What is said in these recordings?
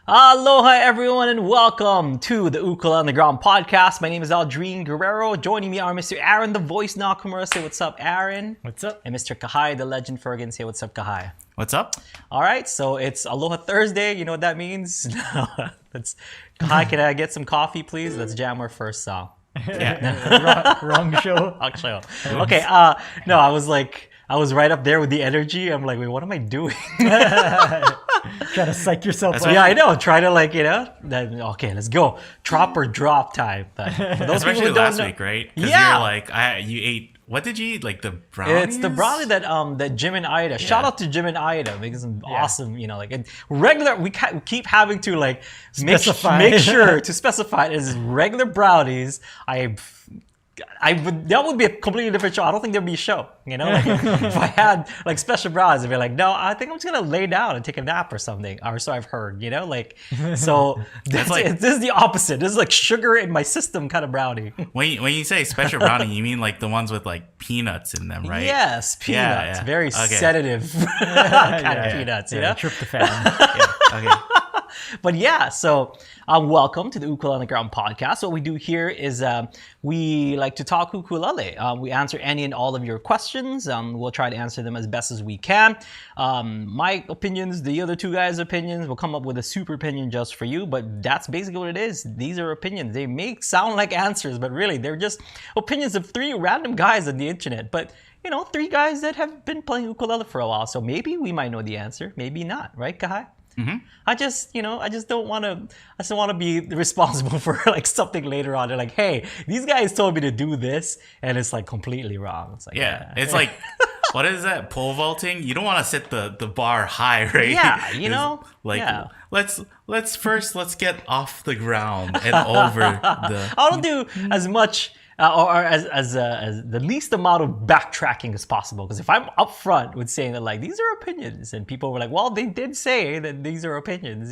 Aloha everyone and welcome to the Ukulele on the Ground podcast. My name is Aldrine Guerrero. Joining me are Mr. Aaron, the voice Nakamura. Say what's up, Aaron. What's up? And Mr. Kahai, the legend Fergan. Say what's up, Kahai. What's up? All right, so it's Aloha Thursday. You know what that means? Kahai, can I get some coffee, please? Let's jam our first song. Yeah. wrong show. Actually, okay. No, I was right up there with the energy. I'm like, wait, what am I doing? Trying to psych yourself up. Yeah, I know. Try to then, okay, let's go. Drop or drop time. But for those Especially people who last don't week, right? Because Yeah. you're like, you ate, what did you eat? Like the brownies? It's the brownie that Jim and Ida. Shout out to Jim and Ida, making some awesome, and regular. We keep having to make sure to specify it as regular brownies. That would be a completely different show. I don't think there'd be a show, if I had special brownies, I'd be like, no, I think I'm just gonna lay down and take a nap or something, or so I've heard, so this is the opposite. This is like sugar in my system kind of brownie. When you say special brownie, you mean like the ones with like peanuts in them, right? Yes, peanuts. Yeah. Very sedative kind of peanuts, Tryptophan. Okay. But yeah, so welcome to the Ukulele on the Ground podcast. What we do here is we like to talk ukulele. We answer any and all of your questions. We'll try to answer them as best as we can. My opinions, the other two guys' opinions, we'll come up with a super opinion just for you. But that's basically what it is. These are opinions. They may sound like answers, but really they're just opinions of three random guys on the internet. But three guys that have been playing ukulele for a while. So maybe we might know the answer, maybe not, right, Kahai? Mm-hmm. I just don't want to be responsible for something later on. They're like, hey, these guys told me to do this, and it's completely wrong. It's like, It's like, what is that? Pole vaulting? You don't want to set the bar high, right? Yeah, Let's get off the ground and over the. I'll do as much. Or as the least amount of backtracking as possible. Because if I'm upfront with saying that these are opinions, and people were like, well, they did say that these are opinions,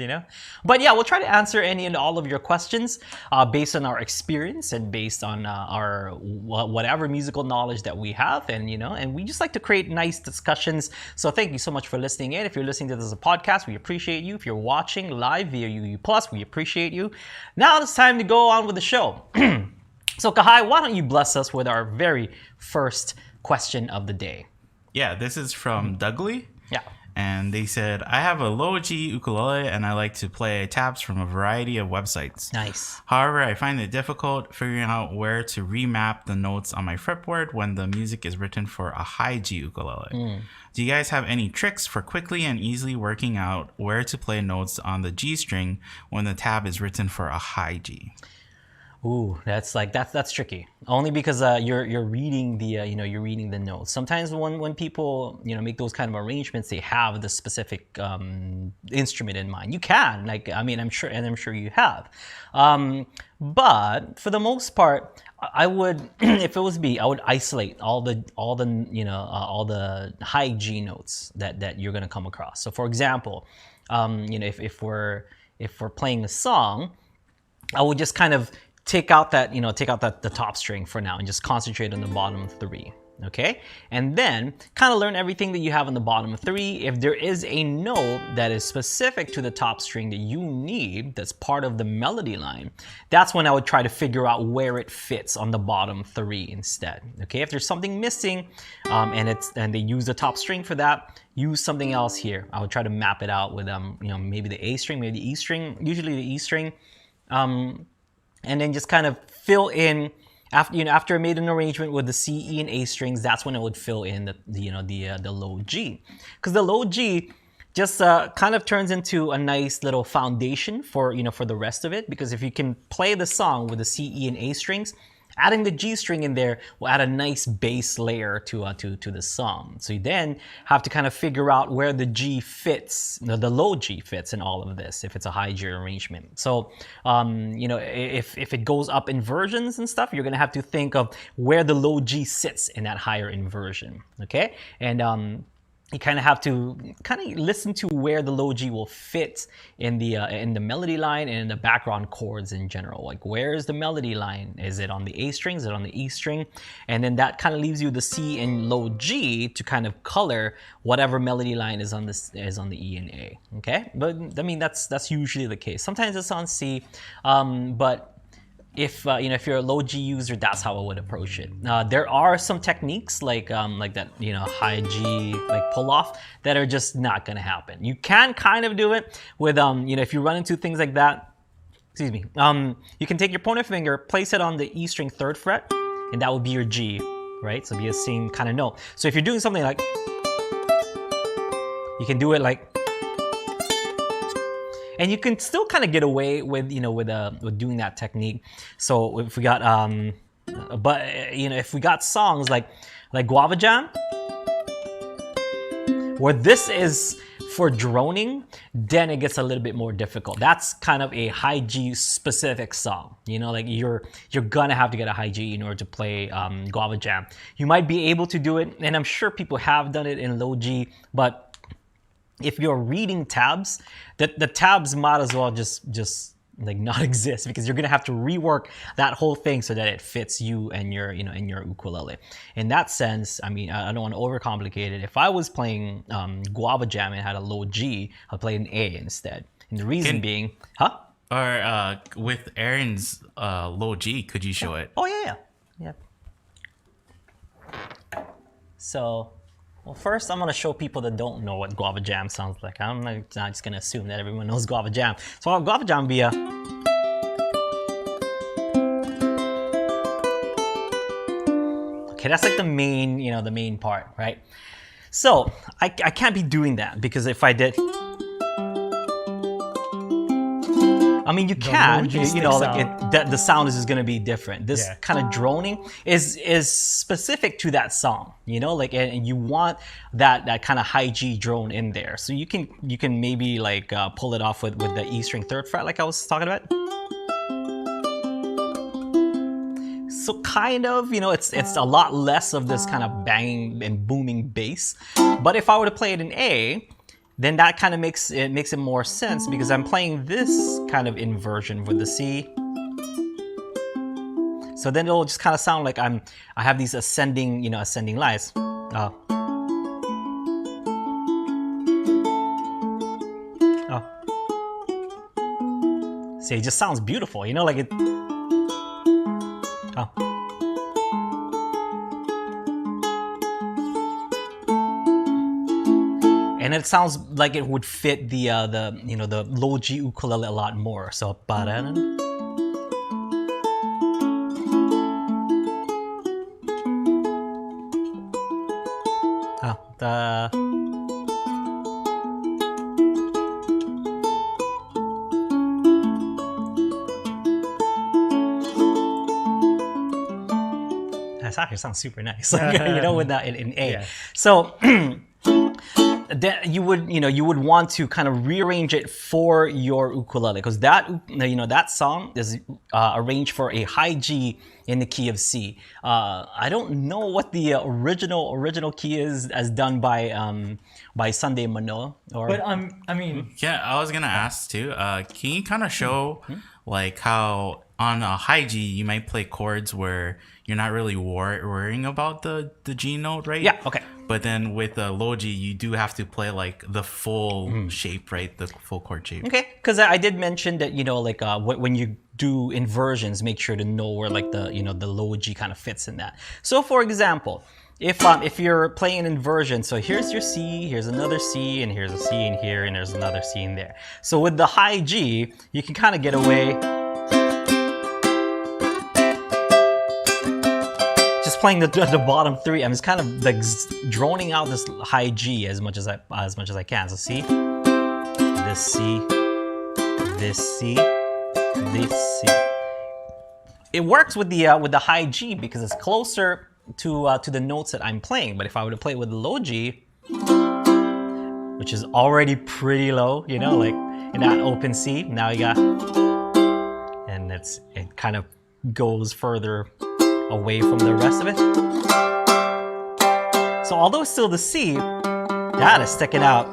But yeah, we'll try to answer any and all of your questions based on our experience and based on our whatever musical knowledge that we have, and we just like to create nice discussions. So thank you so much for listening in. If you're listening to this as a podcast, we appreciate you. If you're watching live via UU Plus, we appreciate you. Now it's time to go on with the show. So, Kahai, why don't you bless us with our very first question of the day? Yeah, this is from Dougley. Yeah. And they said, I have a Low G ukulele and I like to play tabs from a variety of websites. Nice. However, I find it difficult figuring out where to remap the notes on my fretboard when the music is written for a high G ukulele. Do you guys have any tricks for quickly and easily working out where to play notes on the G string when the tab is written for a high G? Ooh, that's tricky. Only because you're reading the you're reading the notes. Sometimes when people make those kind of arrangements, they have the specific instrument in mind. You can I'm sure you have, but for the most part, I would if it was me, I would isolate all the high G notes that you're gonna come across. So for example, if we're playing a song, I would just kind of take out the top string for now and just concentrate on the bottom three, okay? And then kind of learn everything that you have on the bottom three. If there is a note that is specific to the top string that you need, that's part of the melody line, that's when I would try to figure out where it fits on the bottom three instead, okay? If there's something missing and they use the top string for that, use something else here. I would try to map it out with maybe the A string, maybe the E string, usually the E string. And then just kind of fill in after I made an arrangement with the C, E, and A strings. That's when I would fill in the low G, because the low G just kind of turns into a nice little foundation for the rest of it. Because if you can play the song with the C, E, and A strings, adding the G string in there will add a nice base layer to the song. So you then have to kind of figure out where the G fits, the low G fits in all of this, if it's a high G arrangement. So, if it goes up inversions and stuff, you're gonna have to think of where the low G sits in that higher inversion, okay? And you kind of have to listen to where the low G will fit in the melody line and in the background chords in general. Like, where is the melody line? Is it on the A string? Is it on the E string? And then that kind of leaves you the C and low G to kind of color whatever melody line is on the E and A. Okay, but I mean that's usually the case. Sometimes it's on C, but if if you're a low G user, that's how I would approach it. There are some techniques like that high G like pull off that are just not gonna happen. You can kind of do it with if you run into things like that. Excuse me. You can take your pointer finger, place it on the E string 3rd fret, and that would be your G, right? So be the same kind of note. So if you're doing something like, you can do it like. And you can still kind of get away with with doing that technique. So if we got if we got songs like Guava Jam, where this is for droning, then it gets a little bit more difficult. That's kind of a high G specific song. Like you're gonna have to get a high G in order to play Guava Jam. You might be able to do it, and I'm sure people have done it in low G, but if you're reading tabs, the tabs might as well just like not exist, because you're gonna have to rework that whole thing so that it fits you and your in your ukulele. In that sense, I mean, I don't want to overcomplicate it. If I was playing Guava Jam and had a low G, I'd play an A instead. And the reason being, Or with Aaron's low G, could you show it? Oh yeah. So. Well, first I'm going to show people that don't know what Guava Jam sounds like. I'm not just going to assume that everyone knows Guava Jam. So Guava Jam would be a... Okay, that's like the main, the main part, right? So I can't be doing that, because if I did... I mean, you can, the sound is just gonna be different. This kind of droning is specific to that song, and you want that kind of high G drone in there. So you can maybe like pull it off with the E string 3rd fret, like I was talking about. So kind of, it's a lot less of this kind of banging and booming bass. But if I were to play it in A, then that kind of makes it more sense, because I'm playing this kind of inversion with the C. So then it'll just kind of sound like I have these ascending lines. See, it just sounds beautiful, like it. And it sounds like it would fit the low G ukulele a lot more. So that actually sounds super nice, with that in A. Yeah. So. Then you would want to kind of rearrange it for your ukulele, because that song is arranged for a high G in the key of C. I don't know what the original key is as done by Sunday Manoa. But I mean, yeah, I was gonna ask too. Can you kind of show like how on a high G you might play chords where you're not really worrying about the G note, right? Yeah. Okay. But then with the low G, you do have to play like the full shape, right? The full chord shape. Okay, because I did mention that when you do inversions, make sure to know where like the low G kind of fits in that. So for example, if you're playing an inversion, so here's your C, here's another C, and here's a C in here, and there's another C in there. So with the high G, you can kind of get away. Playing the bottom three, I'm just kind of like droning out this high G as much as I can. So see, this C, this C, this C. It works with the high G because it's closer to the notes that I'm playing. But if I were to play with the low G, which is already pretty low, like in that open C, now you got, and it kind of goes further away from the rest of it. So although it's still the C, That is sticking out.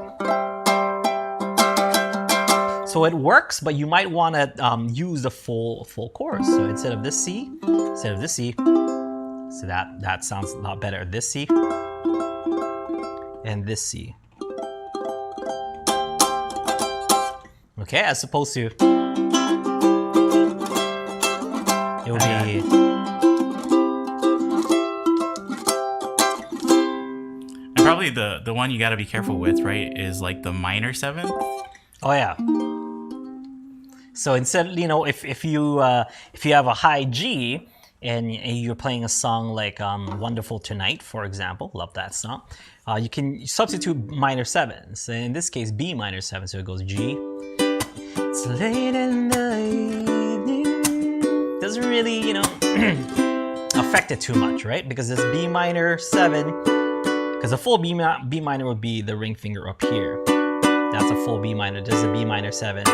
So it works, but you might want to use the full chorus. So instead of this C, so that sounds a lot better. This C and this C. Okay, as opposed to it would be. And probably the one you got to be careful with, right, is like the minor seventh. Oh yeah. So instead, if you have a high G and you're playing a song like "Wonderful Tonight," for example, love that song, you can substitute minor sevens. In this case, B minor seven, so it goes G. It's late in the evening. Doesn't really, affect it too much, right? Because this B minor seven, because a full B minor would be the ring finger up here. That's a full B minor. This is a B minor seven.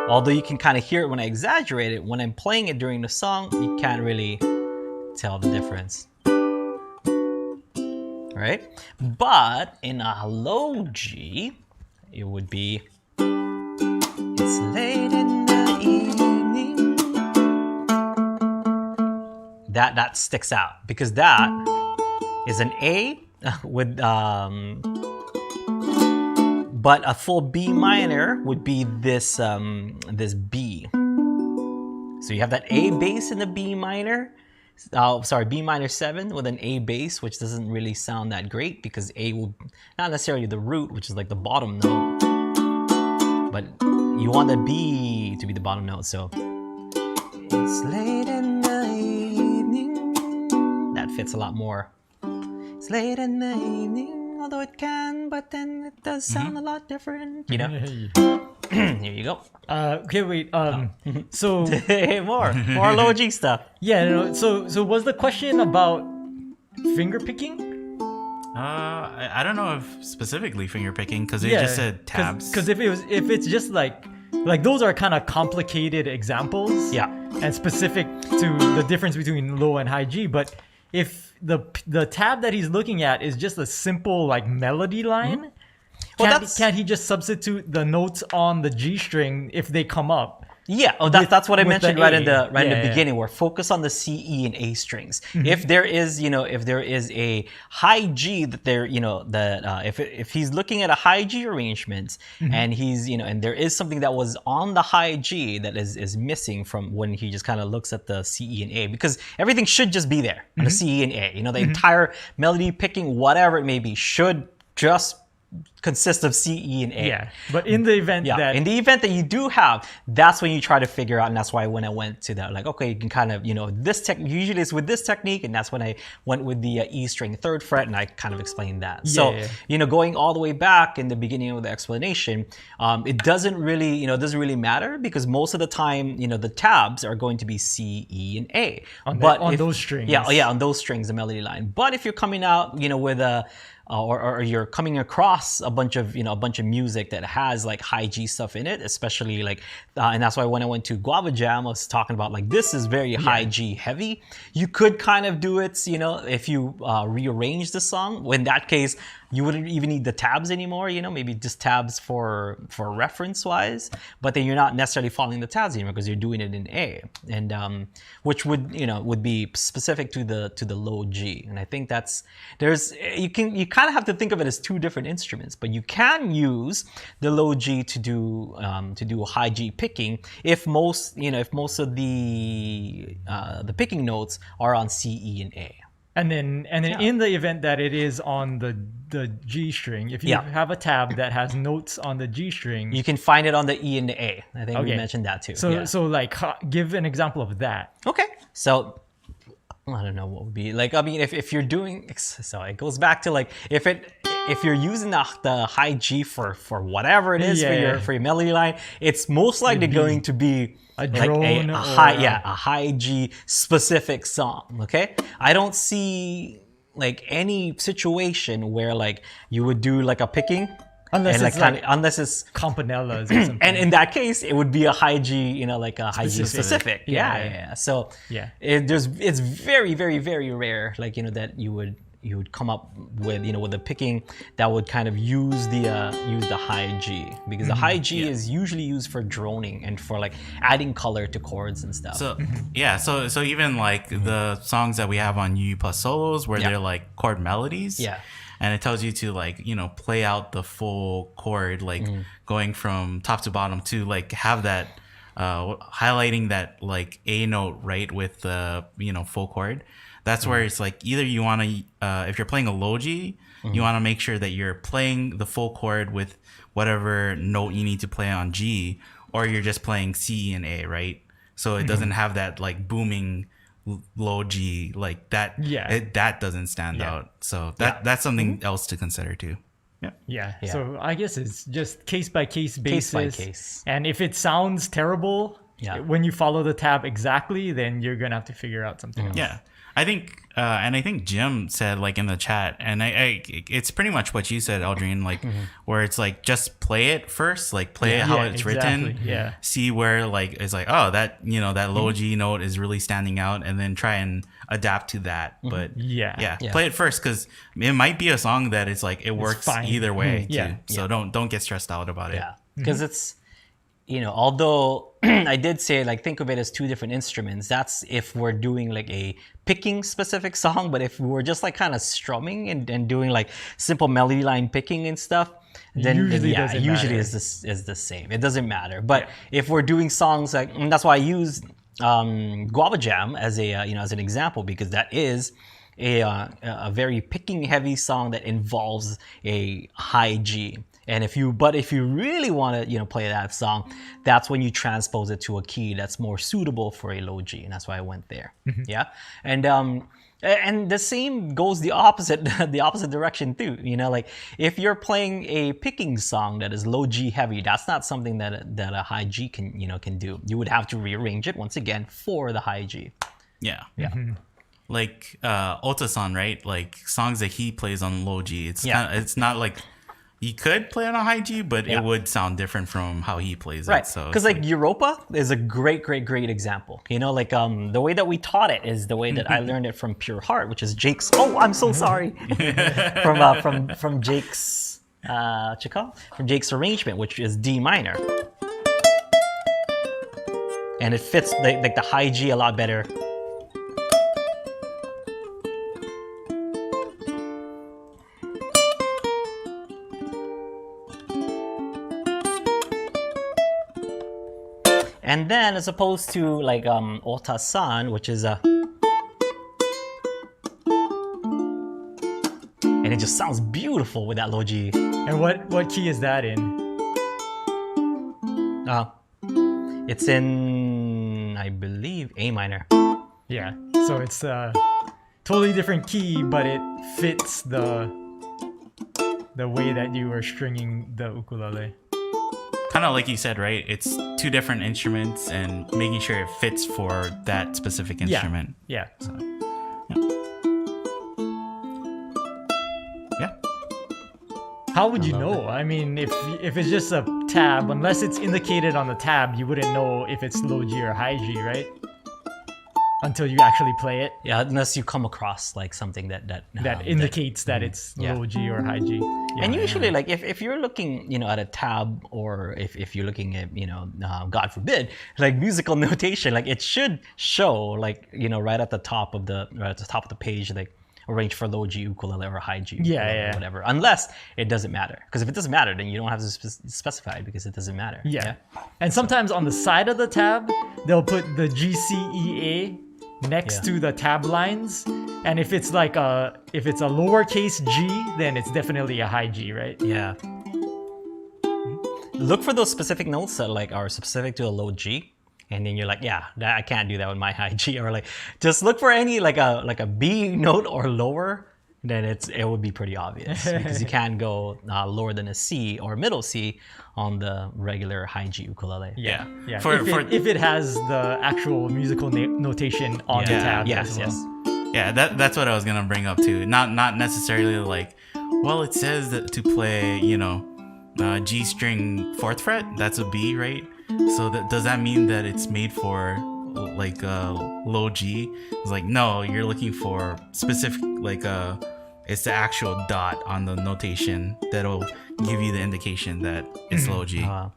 Although you can kind of hear it when I exaggerate it, when I'm playing it during the song, you can't really tell the difference. Right? But in a low G, it would be, it's late in the evening. That sticks out because that is an A with but a full B minor would be this this B. So you have that A bass in the B minor. B minor 7 with an A bass, which doesn't really sound that great because A will not necessarily the root, which is like the bottom note, but you want the B to be the bottom note. So it's late in the evening. That fits a lot more. It's late in the evening, although it can, but then it does sound a lot different. Here you go. Okay, wait. So more Low G stuff. yeah, so was the question about finger picking? I don't know if specifically finger picking because they just said tabs. Because if it's just like those are kind of complicated examples. Yeah. And specific to the difference between low and high G, but if the tab that he's looking at is just a simple like melody line. Can't he just substitute the notes on the G string if they come up? Yeah, that's what I mentioned right in the beginning. Where focus on the C, E, and A strings. If there is, a high G that if he's looking at a high G arrangement and he's, and there is something that was on the high G that is missing from when he just kind of looks at the C, E, and A, because everything should just be there on the C, E, and A. The entire melody picking, whatever it may be, should just consist of C, E, and A. Yeah, but in the event that you do have, that's when you try to figure out, and that's why when I went to that, like, okay, you can kind of, usually it's with this technique, and that's when I went with the E string 3rd fret, and I kind of explained that. Going all the way back in the beginning of the explanation, it doesn't really matter because most of the time, the tabs are going to be C, E, and A. On those strings. Yeah, on those strings, the melody line. But if you're coming out, with a or you're coming across a bunch of music that has like high G stuff in it, especially like and that's why when I went to Guava Jam I was talking about like this is very high G heavy. You could kind of do it, if you rearrange the song. In that case, you wouldn't even need the tabs anymore, maybe just tabs for reference wise, but then you're not necessarily following the tabs anymore because you're doing it in A, and which would be specific to the low G. And I think you kind of have to think of it as two different instruments, but you can use the low G to do high G picking if most of the picking notes are on C, E, and A. And then in the event that it is on the G string, if you have a tab that has notes on the G string, you can find it on the E and the A. I think we mentioned that too. So like give an example of that. Okay. So I don't know what would be like. I mean, if you're doing, so it goes back to like if you're using the high G for whatever it is for your melody line, it's most likely going to be a drone a high G specific song. Okay, I don't see like any situation where like you would do like a picking. Unless it's Campanella's or something. And in that case, it would be a high G, like a high G specific. Yeah. So it's very, very, very rare, like, that you would come up with with a picking that would kind of use the high G, because the high G is usually used for droning and for like adding color to chords and stuff. So so even like the songs that we have on UU Plus solos where they're like chord melodies. Yeah. And it tells you to like, play out the full chord, like going from top to bottom to like have that highlighting that like A note right with the full chord. That's where it's like either you want to if you're playing a low G, you want to make sure that you're playing the full chord with whatever note you need to play on G, or you're just playing C and A, right? So it doesn't have that like booming low G like that. That doesn't stand out. So that's something else to consider too. Yeah. So I guess it's just case by case basis. Case by case. And if it sounds terrible when you follow the tab exactly, then you're gonna have to figure out something else. Yeah. I think and I think Jim said like in the chat, and I it's pretty much what you said, Aldrine, like where it's like just play it first, like play it how it's written, see where like it's like, oh, that that low G note is really standing out, and then try and adapt to that. But play it first, because it might be a song that it's like it works either way too. So don't get stressed out about it. Because it's although I did say like think of it as two different instruments. That's if we're doing like a picking specific song, but if we're just like kind of strumming and doing like simple melody line picking and stuff, then usually is the same. It doesn't matter. But if we're doing songs like, and that's why I use Guava Jam as a as an example, because that is a very picking heavy song that involves a high G. And if you really want to play that song, that's when you transpose it to a key that's more suitable for a low G, and that's why I went there. And the same goes the opposite direction too. Like if you're playing a picking song that is low G heavy, that's not something that a high G can do. You would have to rearrange it once again for the high G. Like Ota-san, right? Like songs that he plays on low G, it's not like he could play on a high G, but it would sound different from how he plays it. So because like Europa is a great example. Like the way that we taught it is the way that I learned it from Pure Heart, which is Jake's. Oh, I'm so sorry. from Jake's from Jake's arrangement, which is D minor, and it fits like the high G a lot better. And then, as opposed to like Ota-san, which is a, and it just sounds beautiful with that low G. And what key is that in? It's in, I believe, A minor. Yeah. So it's a totally different key, but it fits the way that you are stringing the ukulele. Kind of like you said, right? It's two different instruments and making sure it fits for that specific instrument. Yeah. So, How would you know? I mean, if it's just a tab, unless it's indicated on the tab, you wouldn't know if it's low G or high G, right? Until you actually play it. Yeah, unless you come across like something that indicates that it's low G or high G. Yeah, and usually, like if you're looking, at a tab, or if you're looking at, God forbid, like musical notation, like it should show, like right at the top of the page, like arranged for low G ukulele or high G ukulele or whatever. Unless it doesn't matter, because if it doesn't matter, then you don't have to specify it because it doesn't matter. Yeah. And sometimes on the side of the tab, they'll put the G, C, E, A next to the tab lines, and if it's a lowercase G, then it's definitely a high G, right? Yeah. Look for those specific notes that like are specific to a low G, and then you're like, I can't do that with my high G, or like just look for any like a B note or lower, then it would be pretty obvious because you can't go lower than a C or middle C on the regular high G ukulele. Yeah. If it has the actual musical notation on the tab. Yes. Yeah, that's what I was gonna bring up too. Not necessarily like, well, it says that to play, G string 4th fret. That's a B, right? So does that mean that it's made for like low G? It's like, no, you're looking for specific like It's the actual dot on the notation that'll give you the indication that it's low G. Wow.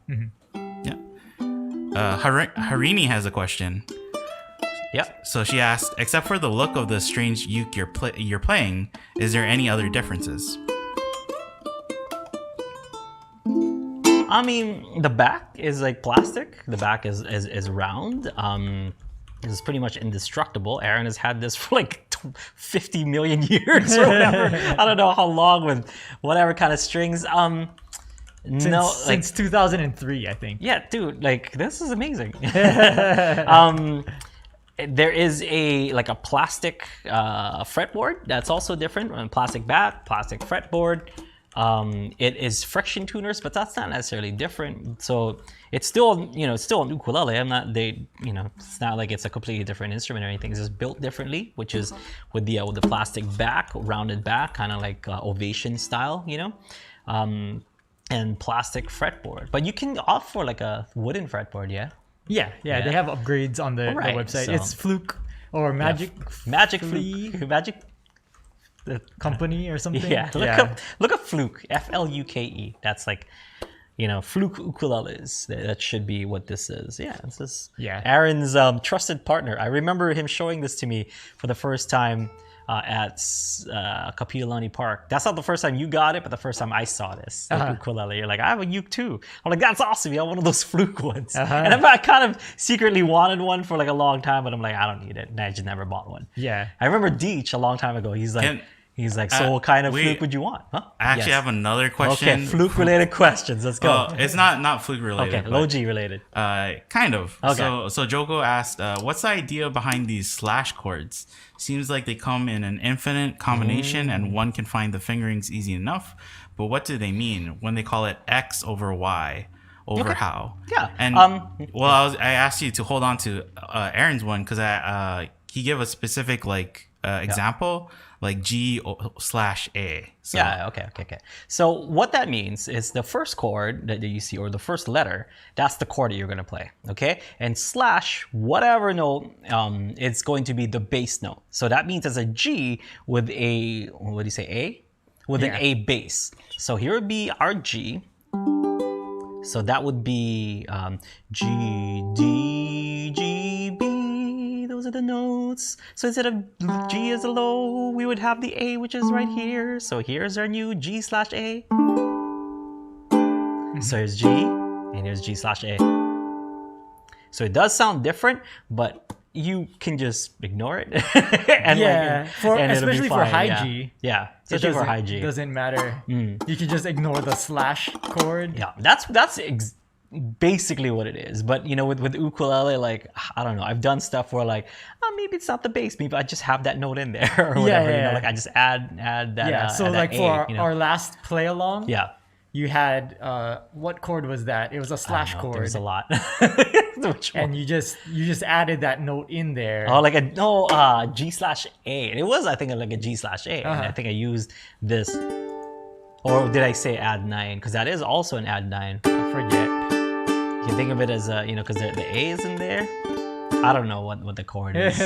Yeah. Harini has a question. Yep. So she asked, except for the look of the strange uke you're playing, is there any other differences? I mean, the back is like plastic. The back is round. It's pretty much indestructible. Aaron has had this for like 50 million years or whatever. I don't know how long with whatever kind of strings. Since 2003, I think. Yeah, dude, like this is amazing. There is a plastic fretboard that's also different. Plastic back, plastic fretboard. It is friction tuners, but that's not necessarily different. So it's still, it's still an ukulele. It's not like it's a completely different instrument or anything. It's just built differently, which is with the plastic back, rounded back, kind of like ovation style, and plastic fretboard. But you can opt for like a wooden fretboard, yeah. Yeah. They have upgrades on the website. So, it's Fluke or Magic the company or something. Yeah, look up Fluke, Fluke. That's like, Fluke Ukuleles. That should be what this is. Yeah, this is Aaron's trusted partner. I remember him showing this to me for the first time at Kapilani Park. That's not the first time you got it, but the first time I saw this ukulele. You're like, I have a uke too. I'm like, that's awesome. You have one of those Fluke ones. And I kind of secretly wanted one for like a long time, but I'm like, I don't need it. And I just never bought one. Yeah. I remember Deech a long time ago. He's like, so what kind of Fluke would you want? Huh? I actually have another question. Okay, Fluke related questions. Let's go. It's not Fluke related. Okay, Low G related. Kind of. Okay. So Joko asked, what's the idea behind these slash chords? Seems like they come in an infinite combination and one can find the fingerings easy enough. But what do they mean when they call it X over Y over how? Yeah. And I asked you to hold on to Aaron's one because he gave a specific example. Like G/A. So. Yeah, okay. So what that means is the first chord that you see, or the first letter, that's the chord that you're going to play, okay? And slash, whatever note, it's going to be the bass note. So that means it's a G with a, what do you say, A? With an A bass. So here would be our G. So that would be G, D, G, B. Those are the notes. So instead of G as a low, we would have the A, which is right here. So here's our new G/A. So here's G, and here's G/A. So it does sound different, but you can just ignore it. Especially for high G. Yeah, especially for high G. It doesn't matter. You can just ignore the slash chord. Yeah, that's basically what it is. But with ukulele, like, I don't know, I've done stuff where like, maybe it's not the bass, maybe I just have that note in there or whatever. Like I just add that. So like for our last play along, you had what chord was that? It was a slash chord. There was a lot. And you just added that note in there. Oh, G/A. It was, I think, like a G/A. And I think I used this. Or did I say add 9? Because that is also an add 9. I forget. You can think of it as because the A is in there. I don't know what the chord is,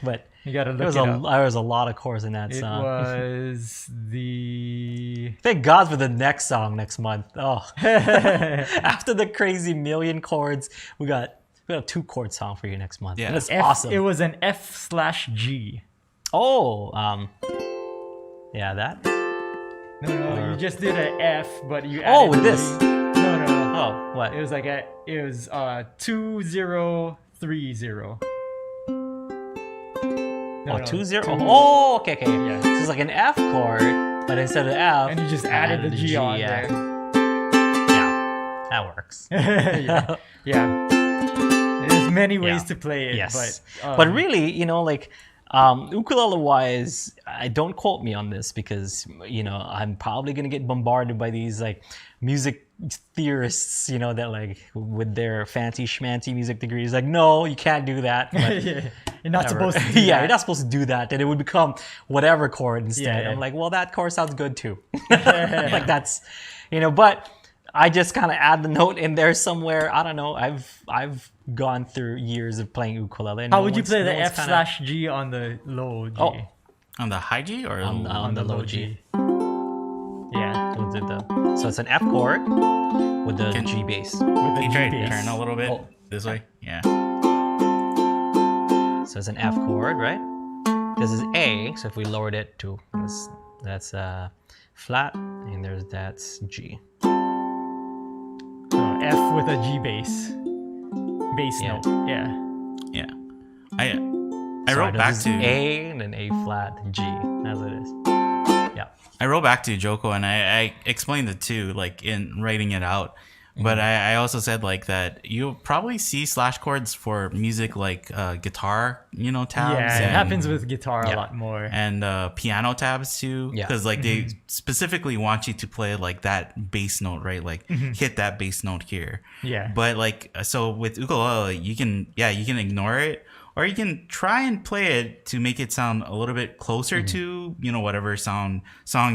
but you gotta look it up. There was a lot of chords in that song. It was the. Thank God for the next song next month. Oh, after the crazy million chords, we got a 2-chord song for you next month. Yeah, that's awesome. It was an F/G. Oh, yeah, that. No, you just did an F, but you added with this. No. Oh, what? It was 2030. No, 20. Oh, okay. Yeah. So it's like an F chord, but instead of F, and you just added the G on there. Yeah, that works. yeah. There's many ways to play it. Yes, but really, ukulele wise, don't quote me on this because I'm probably gonna get bombarded by these like music theorists, that like with their fancy schmancy music degrees, like, no, you can't do that. But you're not supposed to do that. You're not supposed to do that. And it would become whatever chord instead. I'm like, well, that chord sounds good too. Like that's, but I just kind of add the note in there somewhere. I don't know. I've gone through years of playing ukulele. How would you play the F/G on the low G? On the high G or on the low G. Yeah. So it's an F chord with the G bass. With the Can you G try to bass. turn a little bit Oh. this way? Yeah. So it's an F chord, right? This is A. So if we lowered it to this, that's flat, and that's G. So F with a G bass. Bass Yeah. note. Yeah. Yeah. I Sorry, wrote back this is to A and then A flat G as it is. Yeah. I wrote back to Joko and I explained it too, like in writing it out. But I also said like that you'll probably see slash chords for music like guitar, tabs. Yeah, it and, happens with guitar Yeah. a lot more. and piano tabs too. Yeah. Because like they specifically want you to play like that bass note, right? Like hit that bass note here. Yeah. But like so with ukulele, you can ignore it. Or you can try and play it to make it sound a little bit closer to, whatever song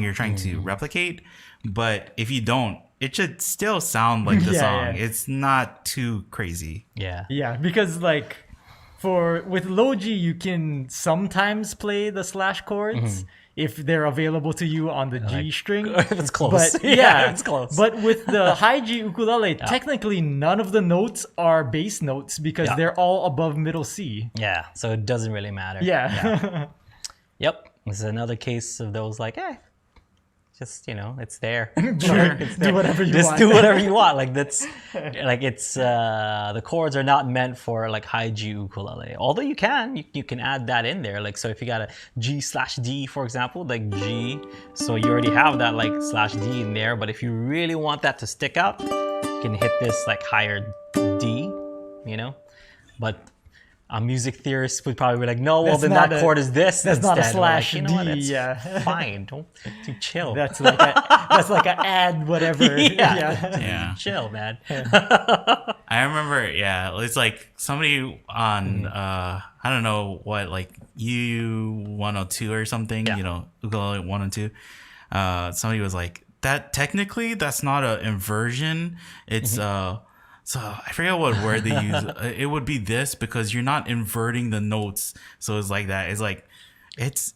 you're trying to replicate. But if you don't, it should still sound like the Yeah, song. yeah. It's not too crazy. Yeah. Yeah, because like with Low G, you can sometimes play the slash chords if they're available to you on the G string. If it's close. But Yeah, if it's close. But with the high G ukulele, technically none of the notes are bass notes because Yeah. they're all above middle C. Yeah. So it doesn't really matter. Yeah. Yep. This is another case of those like, just it's there. Sure. Do whatever you Just want. do whatever you want. Like that's like it's the chords are not meant for like high G ukulele. Although you can add that in there. Like so if you got a G/D for example, like G, so you already have that like /D in there. But if you really want that to stick out, you can hit this like higher D, But a music theorist would probably be like, no, well That's then not that a- chord is this. that's not a instead. We're like, slash you know what? D, That's yeah. fine. Don't chill. That's like a add whatever. Yeah. Yeah. Chill, man. I remember, it's like somebody on, I don't know what, like U102 or something, Yeah. Ukulele 102. Somebody was like, technically that's not an inversion. It's, so I forget what word they use. It would be this because you're not inverting the notes. So it's like that. It's like it's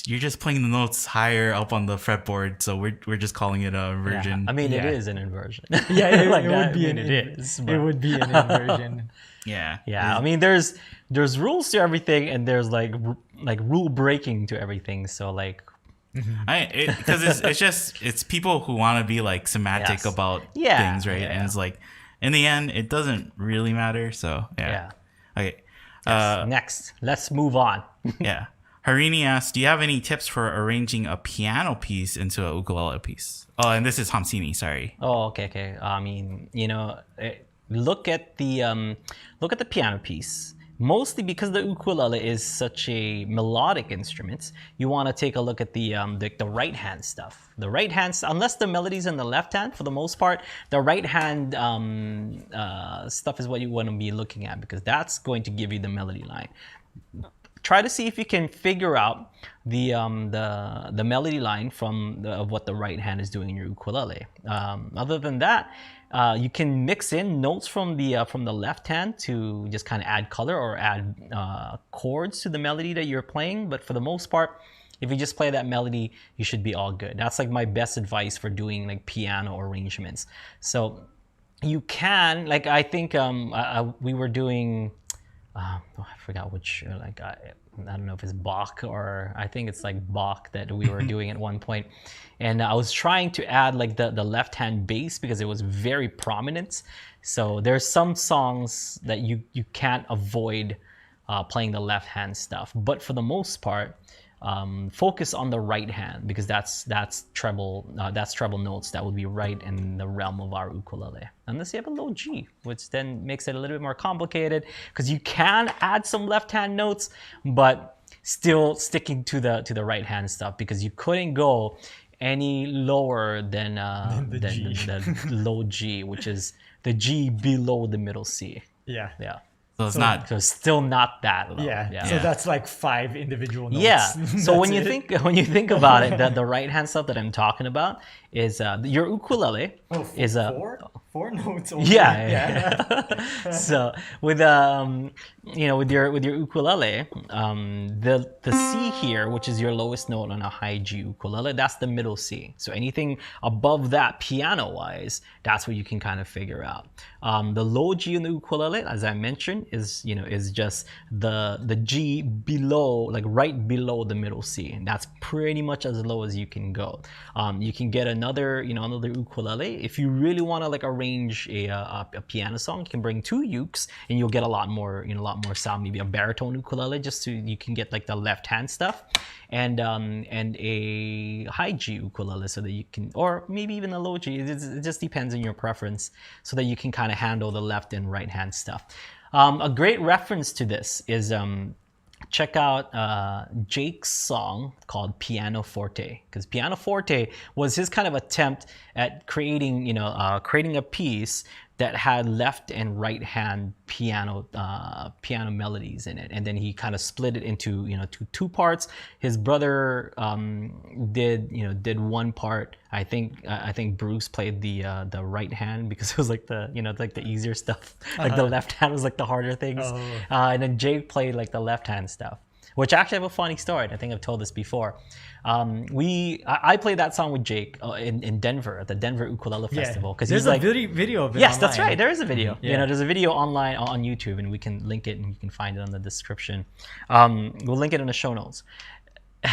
you're just playing the notes higher up on the fretboard. So we're just calling it a inversion. I mean, it Yeah. is an inversion. Yeah, it, Like, it would I be mean, an it is. It but- would be an inversion. Yeah. Yeah, I mean, there's rules to everything, and there's like rule breaking to everything. So like, Because it's people who want to be like semantic Yes. about Yeah, things, right? yeah. And it's like in the end, it doesn't really matter. So yeah. Okay. Next, let's move on. Yeah. Harini asks, do you have any tips for arranging a piano piece into a ukulele piece? Oh, and this is Hamsini, sorry. Oh, okay. I mean, look at the piano piece. Mostly because the ukulele is such a melodic instrument, you want to take a look at the right hand stuff. The right hand, unless the melody's in the left hand, for the most part, the right hand stuff is what you want to be looking at because that's going to give you the melody line. Try to see if you can figure out the melody line of what the right hand is doing in your ukulele. Other than that, you can mix in notes from the left hand to just kind of add color or add chords to the melody that you're playing. But for the most part, if you just play that melody, you should be all good. That's like my best advice for doing like piano arrangements. So you can, like I think we were doing. I forgot which, I don't know if it's Bach or I think it's like Bach that we were doing at one point. And I was trying to add like the left-hand bass because it was very prominent. So there's some songs that you can't avoid playing the left-hand stuff. But for the most part, focus on the right hand because that's treble notes that would be right in the realm of our ukulele. Unless you have a low G, which then makes it a little bit more complicated because you can add some left hand notes, but still sticking to the right hand stuff because you couldn't go any lower than the low G, which is the G below the middle C. Yeah. Yeah. So it's not. So still not that low. Yeah. So Yeah. that's like 5 individual notes. Yeah. So when That's you it. think about it, the right hand stuff that I'm talking about is your ukulele is a 4 notes only. Yeah. So with with your ukulele, the C here, which is your lowest note on a high G ukulele, that's the middle C. So anything above that piano wise, that's what you can kind of figure out. The low G in the ukulele, as I mentioned, is just the G below, like right below the middle C, and that's pretty much as low as you can go. You can get another ukulele if you really want to like arrange a piano song. You can bring 2 ukes and you'll get a lot more sound. Maybe a baritone ukulele, just so you can get like the left hand stuff, and a high G ukulele, so that you can, or maybe even a low G. It just depends on your preference, so that you can kind of handle the left and right hand stuff. A great reference to this is check out Jake's song called Piano Forte, because Piano Forte was his kind of attempt at creating a piece that had left and right hand piano melodies in it, and then he kind of split it into two parts. His brother did one part. I think Bruce played the right hand, because it was like the easier stuff. Like the left hand was like the harder things, and then Jake played like the left hand stuff. Which actually have a funny story. I think I've told this before. I played that song with Jake in Denver at the Denver Ukulele Festival, because there's a video of it. Yes, online. that's right. There is a video. Yeah. There's a video online on YouTube, and we can link it, and you can find it on the description. We'll link it in the show notes.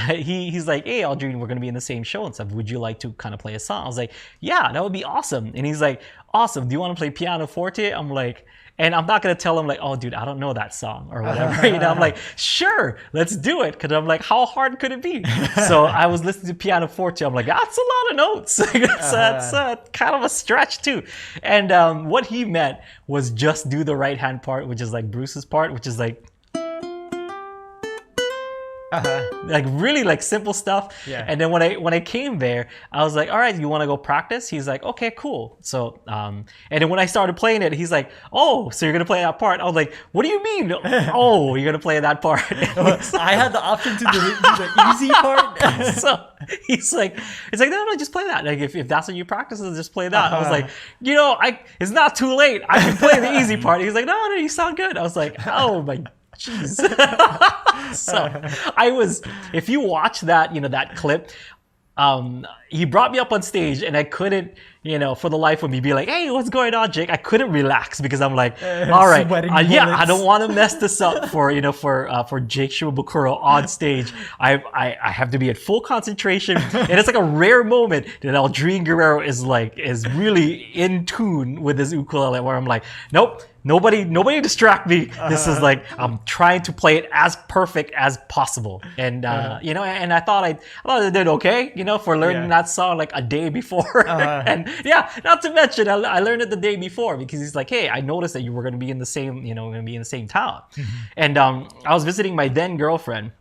He's like, hey, Aldrine, we're going to be in the same show and stuff. Would you like to kind of play a song? I was like, yeah, that would be awesome. And he's like, awesome. Do you want to play Piano Forte? I'm like, and I'm not going to tell him like, oh, dude, I don't know that song or whatever. I'm like, sure, let's do it. Because I'm like, how hard could it be? So I was listening to Piano Forte. I'm like, that's a lot of notes. That's kind of a stretch too. And what he meant was just do the right hand part, which is like Bruce's part, which is like, like really like simple stuff. Yeah. And then when I came there, I was like, all right, you want to go practice? He's like, okay, cool. So and then when I started playing it, he's like, oh, so you're gonna play that part? I was like, what do you mean? Oh, you're gonna play that part? I had the option to do the easy part. So he's like, no, just play that. Like if that's what you practice, just play that. I was like, it's not too late. I can play the easy part. He's like, no, you sound good. I was like, oh my jeez. So if you watch that, that clip, he brought me up on stage, and I couldn't, for the life of me, be like, hey, what's going on, Jake? I couldn't relax, because I'm like, all right, I don't want to mess this up for Jake Shimabukuro on stage. I have to be at full concentration, and it's like a rare moment that Aldrine Guerrero is really in tune with his ukulele, where I'm like, nope. Nobody distract me. This is like, I'm trying to play it as perfect as possible. And and I thought I did okay, for learning that song like a day before. And not to mention I learned it the day before, because he's like, hey, I noticed that you were going to be in the same, town. And I was visiting my then girlfriend,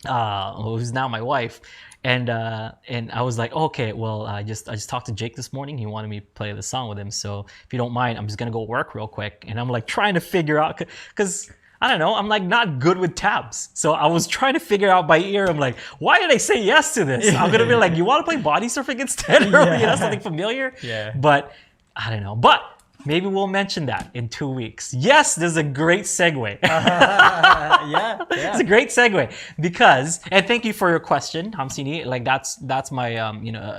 who's now my wife. And I was like, okay, well, I just talked to Jake this morning. He wanted me to play the song with him. So if you don't mind, I'm just gonna go work real quick. And I'm like trying to figure out, because I don't know, I'm like not good with tabs. So I was trying to figure out by ear. I'm like, why did I say yes to this? I'm gonna be like, you want to play body surfing instead, or something familiar? Yeah. But I don't know. But maybe we'll mention that in 2 weeks. Yes, there's a great segue. It's a great segue, because, and thank you for your question, Hamsini. Like that's my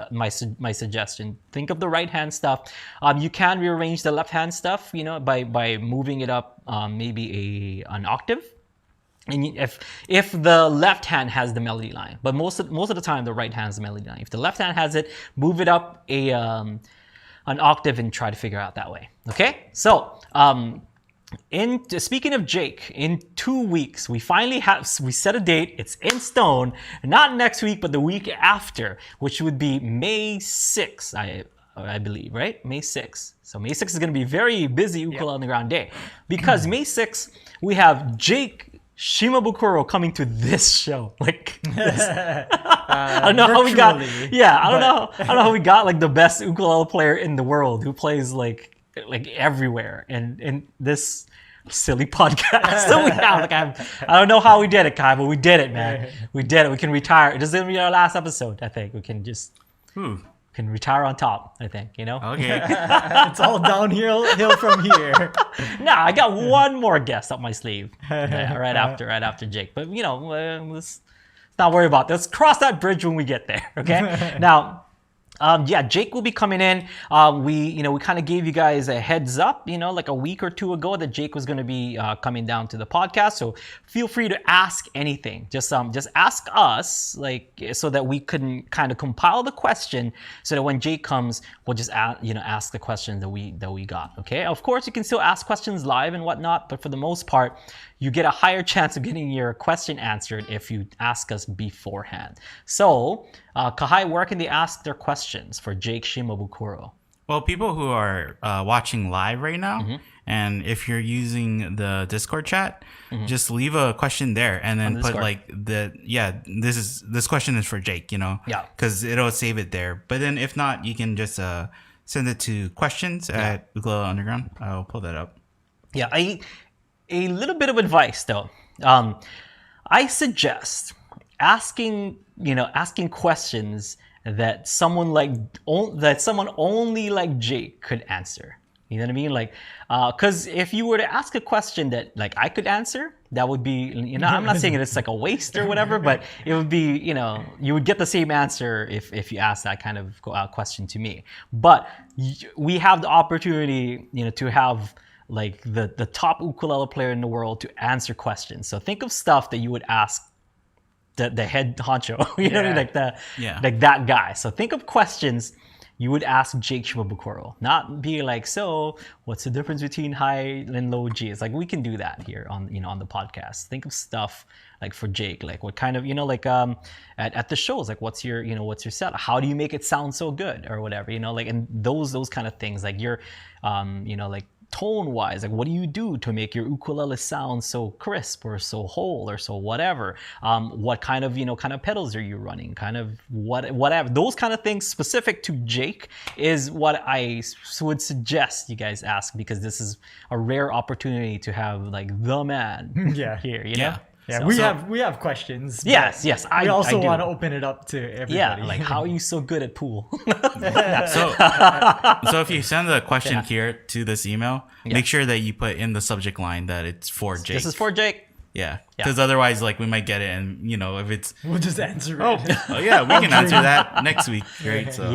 my suggestion. Think of the right hand stuff. You can rearrange the left hand stuff, by moving it up maybe an octave. And if the left hand has the melody line, but most of the time the right hand has the melody line. If the left hand has it, move it up an octave and try to figure out that way. Okay, so speaking of Jake, in 2 weeks we set a date. It's in stone, not next week but the week after, which would be May 6th, I believe, right? May 6th. So May 6th is going to be very busy Ukulele on the Ground Day, because May 6th we have Jake Shimabukuro coming to this show. Like this. I don't know how we got. Yeah, I don't know how we got like the best ukulele player in the world, who plays like everywhere, and this silly podcast that we have. Like I don't know how we did it, Kai, but we did it, man. We did it. We can retire. This is gonna be our last episode. I think we can just. can retire on top, I think, you know? Okay. It's all downhill from here. Nah, I got one more guest up my sleeve. Yeah, right after Jake. But you know, let's not worry about this. Cross that bridge when we get there. Okay. Now, yeah, Jake will be coming in. We kind of gave you guys a heads up, like a week or two ago that Jake was going to be coming down to the podcast. So feel free to ask anything. Just ask us, so that we can kind of compile the question, so that when Jake comes, we'll just ask the questions that we got. Okay. Of course, you can still ask questions live and whatnot, but for the most part, you get a higher chance of getting your question answered if you ask us beforehand. So, Kahai, where can they ask their questions for Jake Shimabukuro? Well, people who are watching live right now, and if you're using the Discord chat, just leave a question there, and then put this question is for Jake, because it'll save it there. But then if not, you can just send it to questions at Ukulele Underground. I'll pull that up. Yeah, a little bit of advice though. I suggest asking questions that someone only like Jake could answer. You know what I mean? Because if you were to ask a question that I could answer, that would be, I'm not saying it's like a waste or whatever, but it would be, you would get the same answer if you ask that kind of question to me. But we have the opportunity, to have the top ukulele player in the world to answer questions. So think of stuff that you would ask the head honcho, like that guy. So think of questions you would ask Jake Shimabukuro, not be like, so what's the difference between high and low G? It's like, we can do that here on the podcast. Think of stuff for Jake, what kind of, at the shows, what's your set? How do you make it sound so good or whatever, and those kind of things, your, tone wise, what do you do to make your ukulele sound so crisp or so whole or so whatever? What kind of pedals are you running? Kind of whatever. Those kind of things specific to Jake is what I would suggest you guys ask, because this is a rare opportunity to have the man here, Yeah, so, we have questions. Yes. We also want to open it up to everybody. Yeah, how are you so good at pool? So if you send the question here to this email, make sure that you put in the subject line that it's for Jake. This is for Jake. Yeah, because otherwise, we might get it, and if it's we'll just answer it. Oh yeah, we can answer that next week, right? So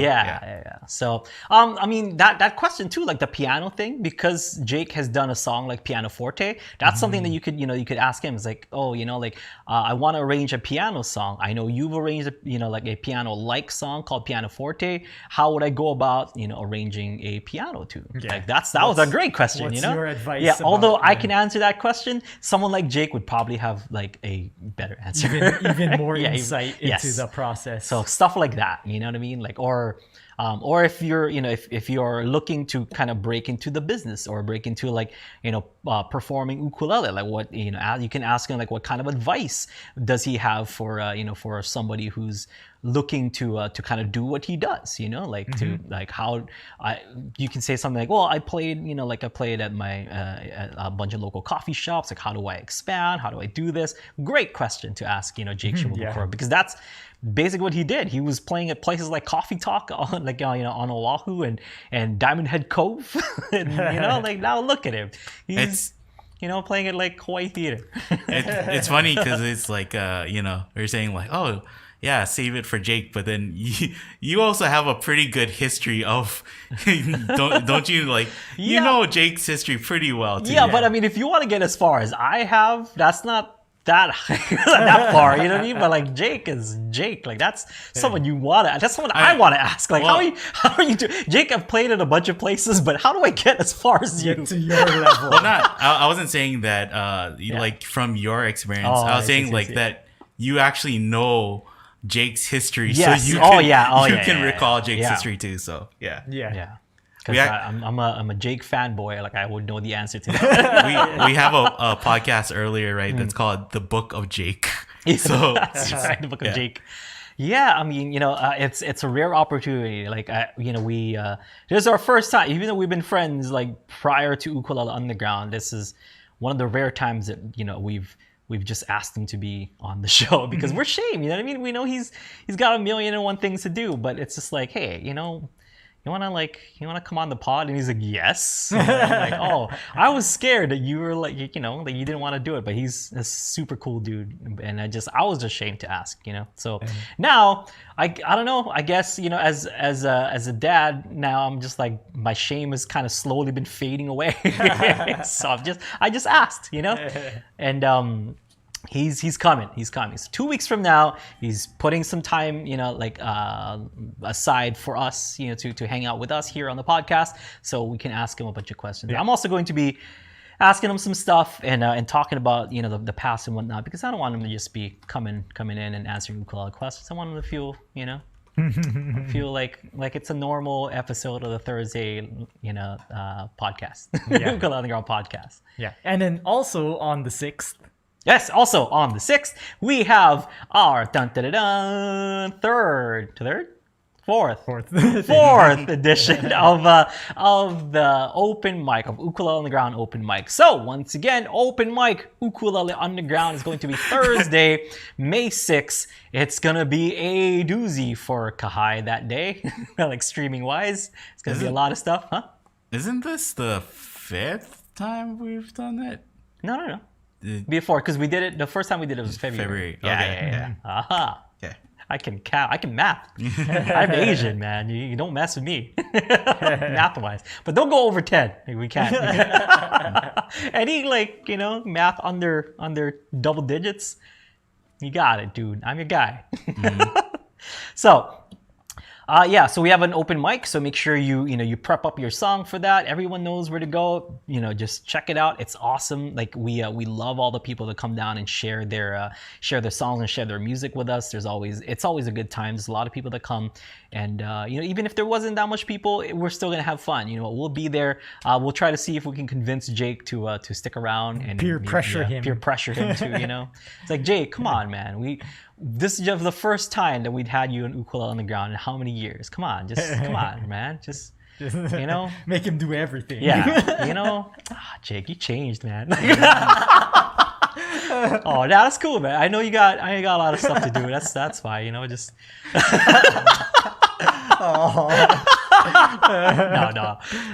So that question too, the piano thing, because Jake has done a song like Piano Forte. That's something that you could ask him. It's I want to arrange a piano song. I know you've arranged a piano song called Piano Forte. How would I go about arranging a piano tune? That was a great question. What's your advice? Yeah, although I can answer that question, someone like Jake would probably have a better answer, even more insight into the process. So stuff like that, you know what I mean? Or if you're if you're looking to kind of break into the business or break into performing ukulele, what you can ask him what kind of advice does he have for for somebody who's looking to kind of do what he does, to how you can say something well, I played I played at my at a bunch of local coffee shops, how do I expand, how do I do this? Great question to ask Jake Shimabukuro, because that's basically what he did. He was playing at places like Coffee Talk on on Oahu and Diamond Head Cove and now look at him, he's playing at Hawaii Theater. It's funny because it's you're saying oh yeah, save it for Jake, but then you also have a pretty good history of don't you Jake's history pretty well too. Yeah, but if you want to get as far as I have, that's not that that far, you know what I mean? But Jake is Jake, that's someone that's someone I want to ask. How are you doing? Jake, I've played at a bunch of places, but how do I get as far as you? To your level. Well, I wasn't saying that from your experience. I was saying that you actually know Jake's history, yes. So you can recall Jake's history too. So yeah. Because I'm a Jake fanboy. I would know the answer to that. we have a podcast earlier, right? That's called The Book of Jake. So that's right, The Book of Jake. Yeah, it's a rare opportunity. We this is our first time, even though we've been friends prior to Ukulele Underground. This is one of the rare times that we've we've just asked him to be on the show because we're shame. You know what I mean? We know he's got 1,000,001 things to do, but it's just like, hey, you wanna come on the pod? And he's like, yes. And I'm like, oh, I was scared that you were like, that you didn't want to do it, but he's a super cool dude, and I was ashamed to ask, So now I don't know. I guess as a dad now, I'm just like, my shame has kind of slowly been fading away. So I just asked, and He's coming. So 2 weeks from now, he's putting some time, aside for us, to hang out with us here on the podcast, so we can ask him a bunch of questions. Yeah. I'm also going to be asking him some stuff and talking about the past and whatnot, because I don't want him to just be coming in and answering ukulele questions. I want him to feel feel like it's a normal episode of the Thursday podcast, Ukulele on the Ground podcast. Yeah, and then also on the 6th. Yes, also on the 6th, we have our fourth edition of the open mic, of Ukulele on the Ground open mic. So once again, open mic Ukulele Underground is going to be Thursday, May 6th. It's going to be a doozy for Kahai that day, like streaming wise. It's going to be a lot of stuff, huh? Isn't this the 5th time we've done it? No. Before, because we did it, the first time we did it was February. Yeah. Aha. Okay. I can count. I can math. I'm Asian, man. You don't mess with me, math-wise. But don't go over 10. We can't. Any math under double digits, you got it, dude. I'm your guy. So. So we have an open mic, so make sure you prep up your song for that. Everyone knows where to go. Just check it out. It's awesome. Like we love all the people that come down and share their songs and share their music with us. It's always a good time. There's a lot of people that come, and even if there wasn't that much people, we're still gonna have fun. We'll be there. We'll try to see if we can convince Jake to stick around and peer pressure him too. It's like, Jake, come on, man. This is just the first time that we'd had you an ukulele on the ground in how many years? Come on, man. Just make him do everything. Yeah, Jake, you changed, man. Oh, that's cool, man. I know you got a lot of stuff to do. That's fine. Just. No.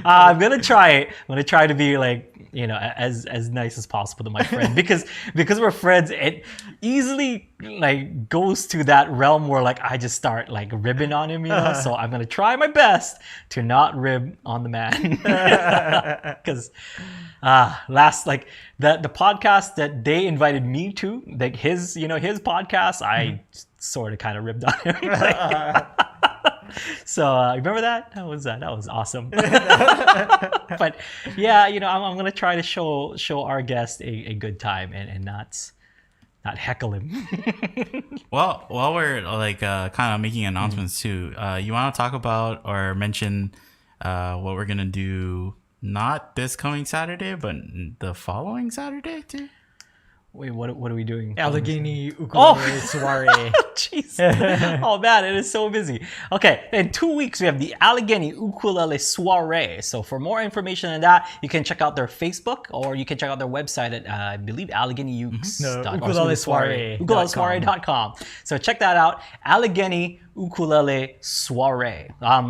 I'm gonna try it. I'm gonna try to be as nice as possible to my friend, because we're friends. It easily goes to that realm where I just start ribbing on him, So I'm gonna try my best to not rib on the man, because last the podcast that they invited me to, his podcast, I sort of kind of ribbed on him. So remember that? That was awesome. But yeah, I'm gonna try to show our guest a good time and not heckle him. Well, while we're kind of making announcements too, you want to talk about or mention what we're gonna do, not this coming Saturday, but the following Saturday too? Wait, what are we doing? Allegheny Ukulele Soiree. Jeez. Oh man, it is so busy. Okay, in 2 weeks we have the Allegheny Ukulele Soiree. So for more information on that, you can check out their Facebook, or you can check out their website at I believe Ukulele Soiree. Ukulelesoiree.com. So check that out. Allegheny Ukulele Soiree.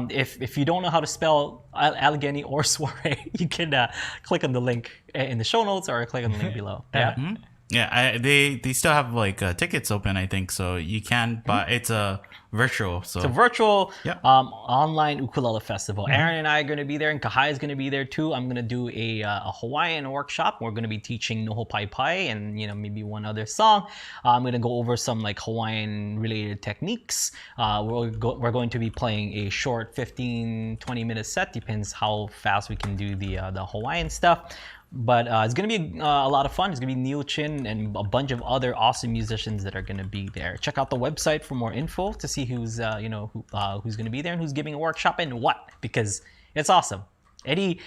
If you don't know how to spell Allegheny or Soiree, you can click on the link in the show notes or click on the link below. Yeah. Mm-hmm. Yeah, they still have tickets open, I think, so you can buy. It's a virtual, so it's a virtual online ukulele festival. Aaron and I are going to be there, and Kahai is going to be there too. I'm going to do a Hawaiian workshop. We're going to be teaching Noho Pai Pai and maybe one other song. I'm going to go over some Hawaiian related techniques. We're going to be playing a short 15-20 minute set, depends how fast we can do the Hawaiian stuff. But it's going to be a lot of fun. It's going to be Neil Chin and a bunch of other awesome musicians that are going to be there. Check out the website for more info to see who's who's going to be there and who's giving a workshop and what, because it's awesome. Any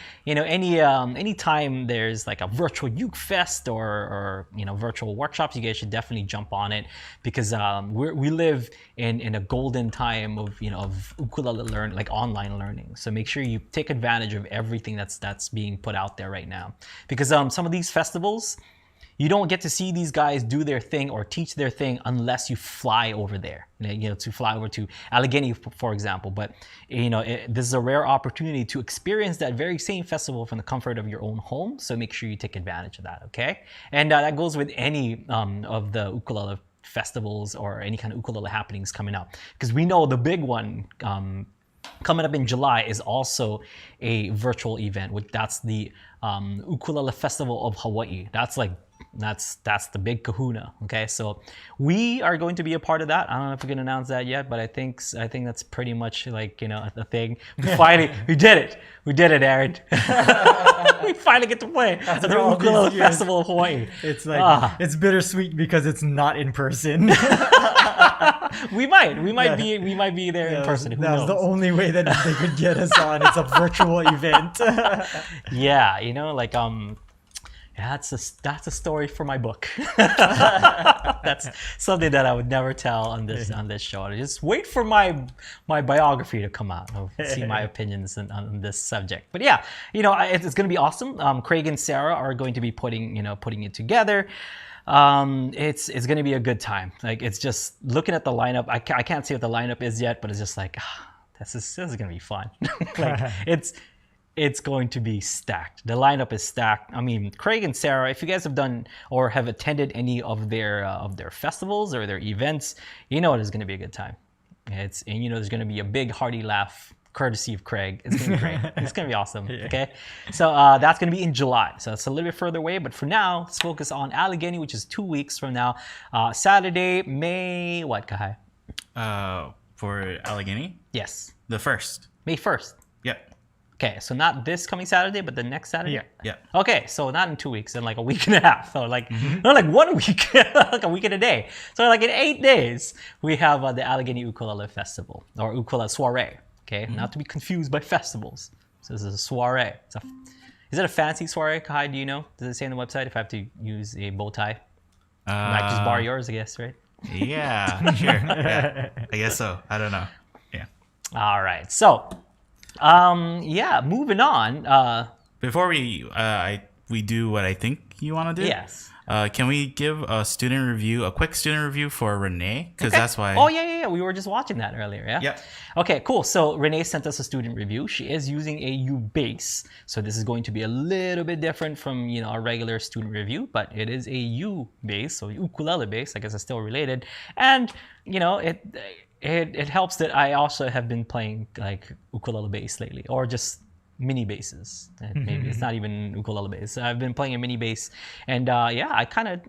time there's a virtual uke fest or virtual workshops, you guys should definitely jump on it, because we live in a golden time of ukulele online learning. So make sure you take advantage of everything that's being put out there right now, because some of these festivals, you don't get to see these guys do their thing or teach their thing unless you fly over there, to fly over to Allegheny, for example. But, this is a rare opportunity to experience that very same festival from the comfort of your own home. So make sure you take advantage of that, okay? And that goes with any of the ukulele festivals or any kind of ukulele happenings coming up. Because we know the big one coming up in July is also a virtual event. That's the Ukulele Festival of Hawaii. That's the big kahuna. Okay, so we are going to be a part of that. I don't know if we can announce that yet, but I think that's pretty much like a thing. We did it. We did it, Aaron. We finally get to play at the Ukulele Festival of Hawaii. It's like it's bittersweet because it's not in person. we might be there in person. Who knows? That's the only way that they could get us on. It's a virtual event. Yeah, that's a story for my book. That's something that I would never tell on this show. Just wait for my biography to come out. I'll see my opinions on this subject. But yeah, it's going to be awesome. Craig and Sarah are going to be putting it together. It's going to be a good time. Like, it's just looking at the lineup. I can't say what the lineup is yet, but it's just like, this is going to be fun. Like, it's going to be stacked. The lineup is stacked. I mean, Craig and Sarah, if you guys have done or have attended any of their festivals or their events, it's going to be a good time. There's going to be a big hearty laugh courtesy of Craig. It's going to be great. It's going to be awesome. Yeah. Okay. So that's going to be in July. So it's a little bit further away, but for now, let's focus on Allegheny, which is 2 weeks from now. Saturday, May, what, Kahai? For Allegheny? Yes. The 1st. May 1st. Yep. Okay, so not this coming Saturday, but the next Saturday? Yeah. Okay, so not in 2 weeks, in like a week and a half. So not like 1 week, like a week and a day. So like in 8 days, we have the Allegheny Ukulele Festival, or Ukulele Soiree. Okay, not to be confused by festivals. So this is a soiree. Is it a fancy soiree, Kahai? Do you know? Does it say on the website if I have to use a bow tie? I might just borrow yours, I guess, right? Yeah, sure. Yeah, I guess so. I don't know. Yeah. All right, so... moving on. Before we do what I think you want to do. Yes. Can we give a quick student review for Renee? Because that's why. Oh, yeah. We were just watching that earlier, yeah? Yep. Okay, cool. So Renee sent us a student review. She is using a U bass. So this is going to be a little bit different from, a regular student review, but it is a U bass, so ukulele bass. I guess it's still related. And, it helps that I also have been playing like ukulele bass lately, or just mini basses. Maybe it's not even ukulele bass. I've been playing a mini bass, and I kind of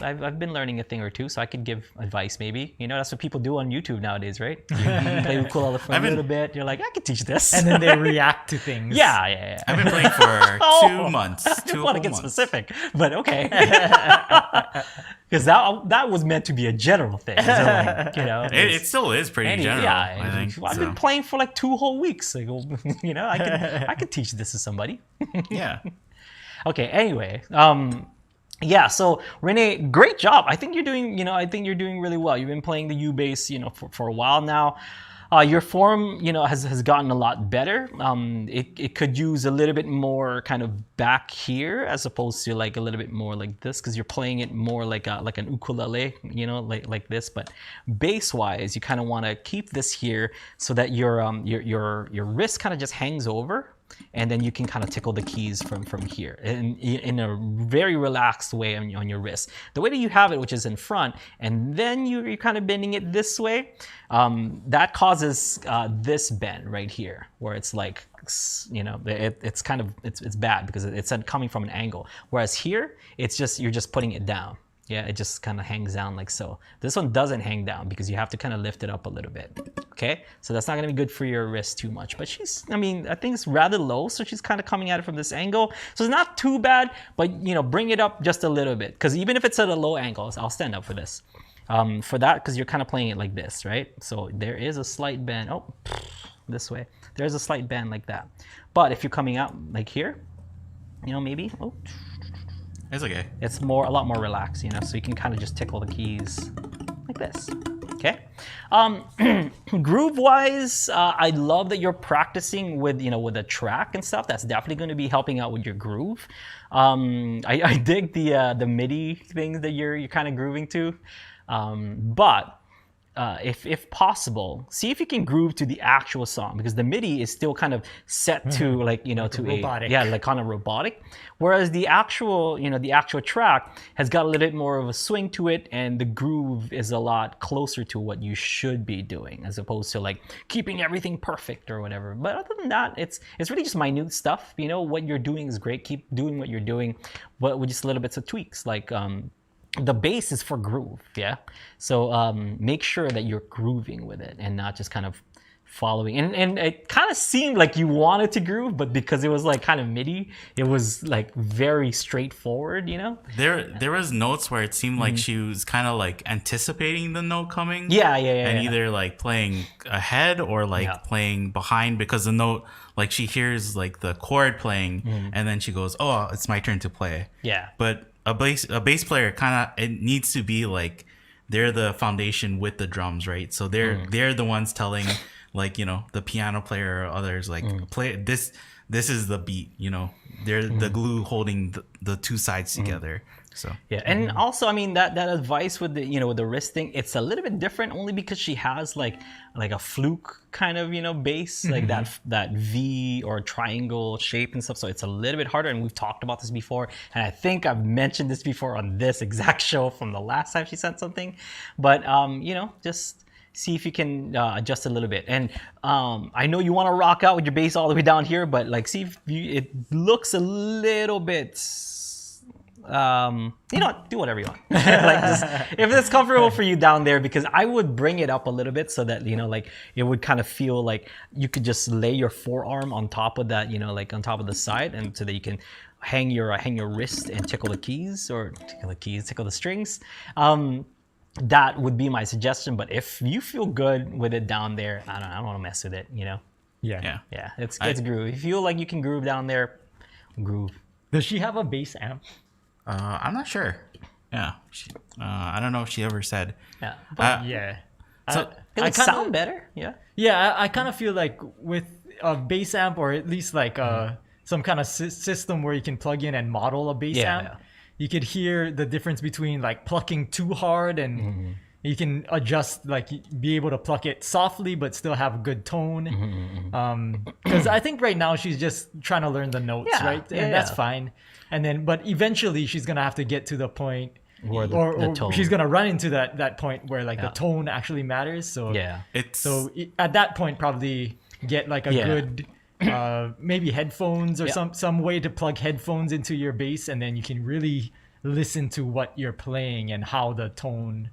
I've been learning a thing or two, so I could give advice maybe. That's what people do on YouTube nowadays, right? You play ukulele for a little bit. You're like, I could teach this, and then they react to things. Yeah. I've been playing for 2 months. I didn't want to get specific, but okay. Because that was meant to be a general thing. So like, it still is pretty general. Yeah, I think. I've been playing for like 2 whole weeks. Like, I could teach this to somebody. Yeah. Okay. Anyway, so Renee, great job. I think you're doing really well. You've been playing the U bass, for a while now. Your form, has gotten a lot better. It could use a little bit more kind of back here as opposed to like a little bit more like this, because you're playing it more like an ukulele, like this. But bass wise, you kind of want to keep this here so that your wrist kind of just hangs over. And then you can kind of tickle the keys from here in a very relaxed way on your wrist. The way that you have it, which is in front, and then you're kind of bending it this way, that causes this bend right here, where it's like, it's kind of, it's bad because it's coming from an angle. Whereas here, you're just putting it down. Yeah, it just kind of hangs down like so. This one doesn't hang down because you have to kind of lift it up a little bit. Okay, so that's not gonna be good for your wrist too much. But I think it's rather low, so she's kind of coming at it from this angle. So it's not too bad, but bring it up just a little bit. Because even if it's at a low angle, I'll stand up for this. For that, because you're kind of playing it like this, right? So there is a slight bend. Oh, this way. There's a slight bend like that. But if you're coming out like here, maybe. Oh. It's okay. It's a lot more relaxed, so you can kind of just tickle the keys like this. Okay. Groove wise, I love that you're practicing with with a track and stuff. That's definitely going to be helping out with your groove. I dig the MIDI things that you're kind of grooving to, but if possible, see if you can groove to the actual song, because the MIDI is still kind of set to like to robotic. like kind of robotic, whereas the actual the actual track has got a little bit more of a swing to it, and the groove is a lot closer to what you should be doing, as opposed to like keeping everything perfect or whatever. But other than that, it's really just minute stuff. What you're doing is great. Keep doing what you're doing, but with just little bits of tweaks, like the bass is for groove, yeah. So make sure that you're grooving with it and not just kind of following. And it kind of seemed like you wanted to groove, but because it was like kind of MIDI, it was like very straightforward, There was notes where it seemed like she was kind of like anticipating the note coming. Yeah. And either like playing ahead or like playing behind, because the note, like she hears like the chord playing and then she goes, oh, it's my turn to play. Yeah. But a bass player it needs to be like they're the foundation with the drums, right? So they're the ones telling like the piano player or others like play this is the beat, they're the glue holding the two sides together. So yeah, and also I mean that advice with the with the wrist thing, it's a little bit different only because she has like a fluke kind of bass, like that V or triangle shape and stuff. So it's a little bit harder, and we've talked about this before, and I think I've mentioned this before on this exact show from the last time she sent something. But just see if you can adjust a little bit. And I know you want to rock out with your bass all the way down here, but like see if it looks a little bit. Do whatever you want. Like if it's comfortable for you down there, because I would bring it up a little bit so that like it would kind of feel like you could just lay your forearm on top of that, like on top of the side, and so that you can hang your wrist and tickle the keys, or tickle the strings. That would be my suggestion. But if you feel good with it down there, I don't want to mess with it. Yeah. It's groove. If you feel like you can groove down there, groove. Does she have a bass amp? I'm not sure. Yeah. I don't know if she ever said. Yeah. Yeah. So it would sound better. Yeah. Yeah, I kind of feel like with a bass amp, or at least like some kind of system where you can plug in and model a bass amp, you could hear the difference between like plucking too hard and you can adjust, like be able to pluck it softly but still have a good tone. Because I think right now she's just trying to learn the notes, right? And that's fine. And then, but eventually she's gonna have to get to the point where or tone. she's gonna run into that point where like the tone actually matters. So at that point probably get like a good maybe headphones or some way to plug headphones into your bass, and then you can really listen to what you're playing and how the tone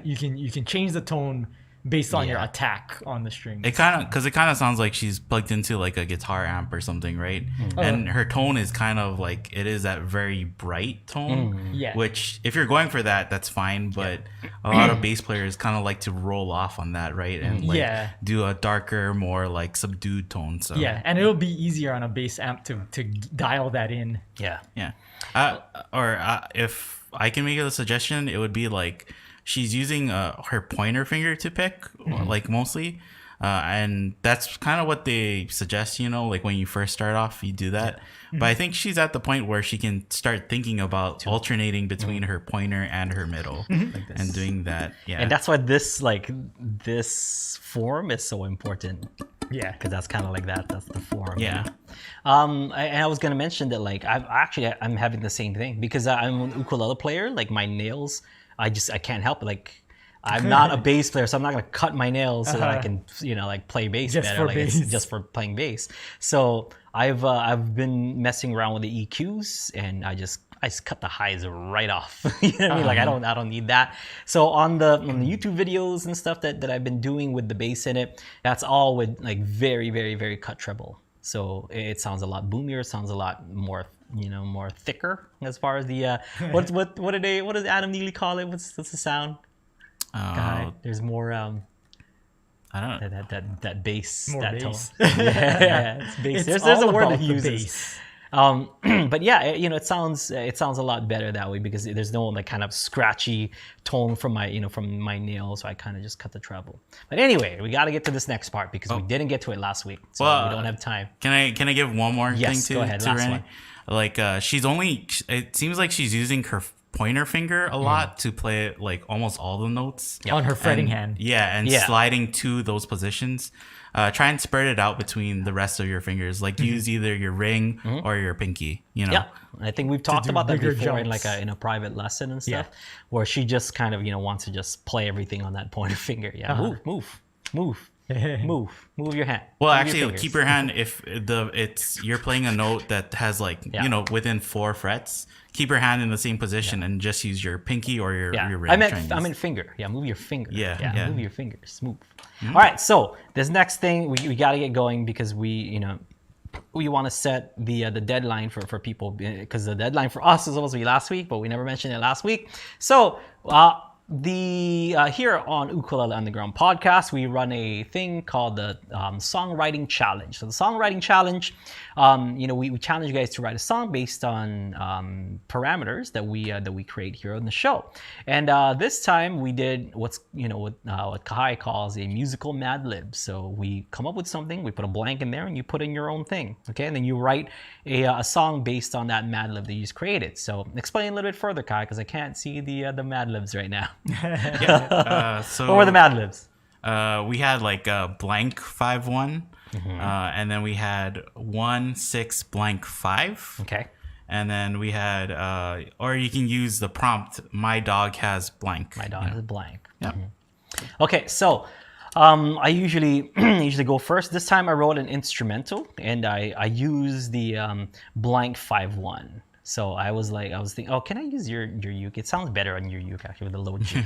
you can change the tone based on your attack on the strings. It kind of sounds like she's plugged into like a guitar amp or something, right? And her tone is kind of like, it is that very bright tone, which if you're going for that, that's fine. But a lot of bass players kind of like to roll off on that, right? And like do a darker, more like subdued tone. So and it'll be easier on a bass amp to dial that in. If I can make a suggestion, it would be like, she's using her pointer finger to pick, like mostly. And that's kind of what they suggest, like when you first start off, you do that. But I think she's at the point where she can start thinking about alternating between her pointer and her middle and doing that. Yeah. And that's why this form is so important. Yeah. Because that's kind of like that. That's the form. Yeah. I was going to mention that like I'm having the same thing because I'm an ukulele player. Like my nails, I can't help it. Like I'm not a bass player, so I'm not gonna cut my nails so that I can, like play bass just better. For bass. It's just for playing bass. So I've been messing around with the EQs, and I just cut the highs right off. You know what I mean? Like I don't need that. So on the YouTube videos and stuff that I've been doing with the bass in it, that's all with like very, very, very cut treble. So it sounds a lot boomier. It sounds a lot more, more thicker as far as the what does Adam Neely call it? What's the sound? Kahai. There's more I don't know. that bass, More that bass. tone. Yeah, it's bass. There's a word that he uses. But yeah, it sounds a lot better that way because there's no like kind of scratchy tone from my nail, so I kind of just cut the treble. But anyway, we got to get to this next part because we didn't get to it last week, so we don't have time. Can I give one more thing to go ahead, to last Renee? one. Like it seems like she's using her pointer finger a lot to play like almost all the notes on her fretting hand. Sliding to those positions. Try and spread it out between the rest of your fingers. Like use either your ring or your pinky. Yeah, I think we've talked about that before jumps. in a private lesson and stuff, where she just kind of wants to just play everything on that pointer finger. Yeah, move your hand. Well, move actually, your fingers. keep your hand if you're playing a note that has like within 4 frets. Keep your hand in the same position and just use your pinky or your ring. I meant finger. Yeah, move your finger. Yeah. Move your fingers. Move. All right. So this next thing we got to get going because we want to set the deadline for people because the deadline for us is supposed to be last week, but we never mentioned it last week. So here on Ukulele Underground podcast, we run a thing called the Songwriting Challenge. So the Songwriting Challenge, we challenge you guys to write a song based on parameters that we create here on the show. And this time we did what Kahai calls a musical Mad Libs. So we come up with something, we put a blank in there, and you put in your own thing. Okay, and then you write a song based on that Mad Lib that you just created. So explain a little bit further, Kai, because I can't see the Mad Libs right now. So what were the Mad Libs? We had like a blank 5-1, and then we had 1-6 blank 5. Okay. And then we had, or you can use the prompt. My dog has blank. My dog has blank. Yeah. Okay, so I usually go first. This time I wrote an instrumental, and I used the blank 5-1. So I was thinking, oh, can I use your uke? It sounds better on your uke actually with the low G.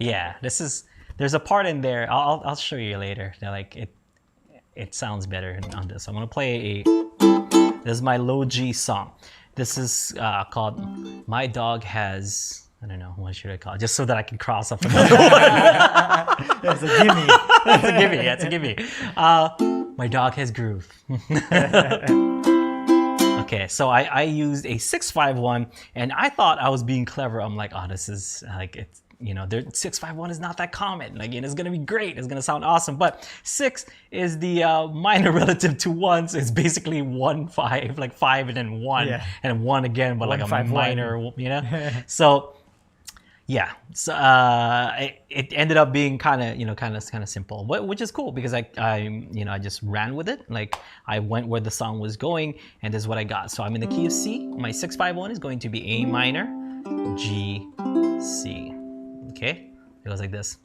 Yeah. There's a part in there. I'll show you later. That like it sounds better on this. I'm gonna play this is my low G song. This is called My Dog Has. I don't know, what should I call it? Just so that I can cross off another one. That's a gimme. That's a gimme. That's a gimme. My dog has groove. Okay, so I used a 6-5-1, and I thought I was being clever. I'm like, oh, this is like it's 6-5-1 is not that common. Like, it's gonna be great. It's gonna sound awesome. But 6 is the minor relative to 1, so it's basically 1-5, like 5 and then 1 and 1 again, but 1, like a 5, minor, So yeah, so it ended up being kind of simple, which is cool because I just ran with it. Like I went where the song was going, and this is what I got. So I'm in the key of C. My 6-5-1 is going to be A minor, G, C. Okay, it goes like this.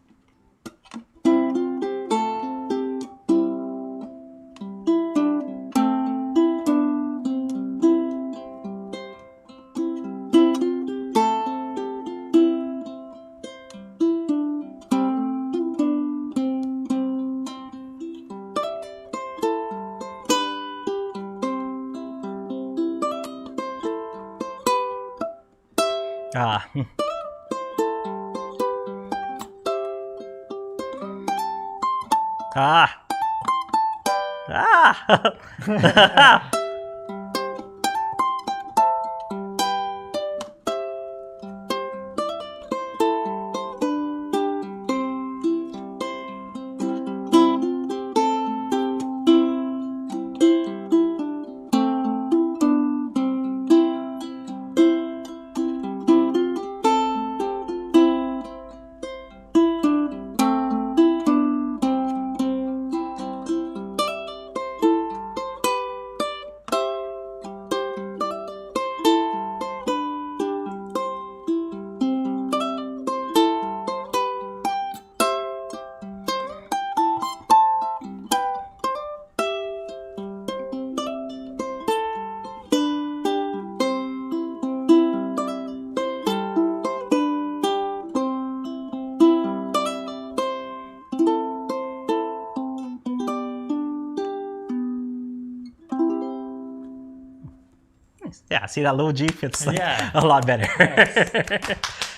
Yeah, see that low G fits a lot better. Nice.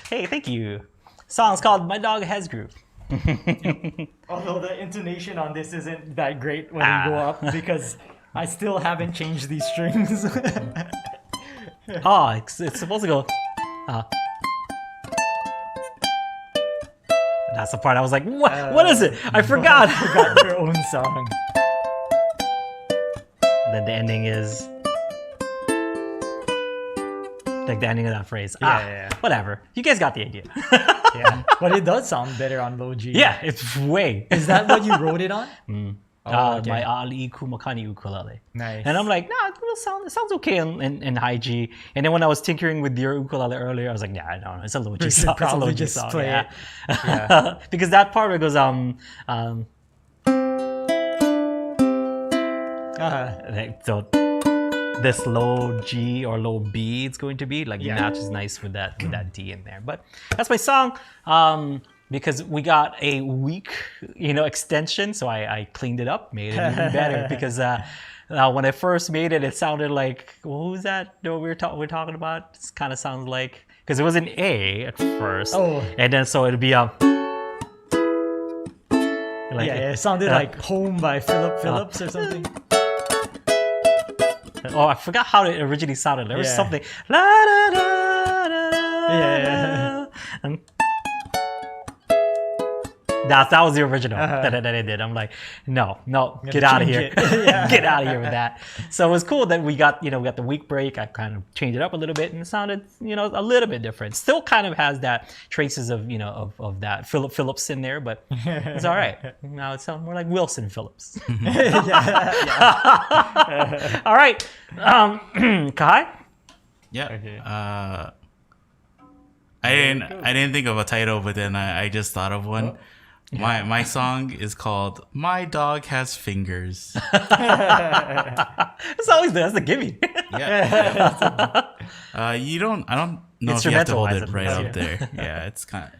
Hey, thank you. Song's called My Dog Has Groove. Although the intonation on this isn't that great when you go up because I still haven't changed these strings. Oh, it's supposed to go. That's the part I was like, what is it? I forgot. Forgot your own song. Then the ending is like the ending of that phrase. Yeah. Whatever. You guys got the idea. Yeah, but it does sound better on Low G. Yeah, it's way. Is that what you wrote it on? Okay. My Ali Kumakani ukulele. Nice. And I'm like, nah, it sounds okay in high G. And then when I was tinkering with your ukulele earlier, I was like, yeah, no, it's a Low G should song. It's a probably Low G just song. play Yeah. it. Yeah. Because that part where it goes like, so this low G or low B it's going to be like matches nice with that D in there. But that's my song. Because we got a week, extension, so I cleaned it up, made it even better. Because when I first made it, it sounded like, who's that? We're talking about? It kind of sounds like, because it was an A at first, and then so it'd be it sounded like Home by Philip Phillips or something. Oh, I forgot how it originally sounded. There was something. La, da, da, da, da, Yeah. And that was the original that I did. I'm like, no, get out of here. Get out of here with that. So it was cool that we got the week break. I kind of changed it up a little bit and it sounded, a little bit different. Still kind of has that traces of, of that Philip Phillips in there, but it's all right. Now it sounds more like Wilson Phillips. All right. Kahai? Yeah. Okay. I didn't think of a title, but then I just thought of one. My song is called "My Dog Has Fingers." It's always that's the gimme. Yeah. I don't know if you have to hold it right up there. Yeah, it's kind of.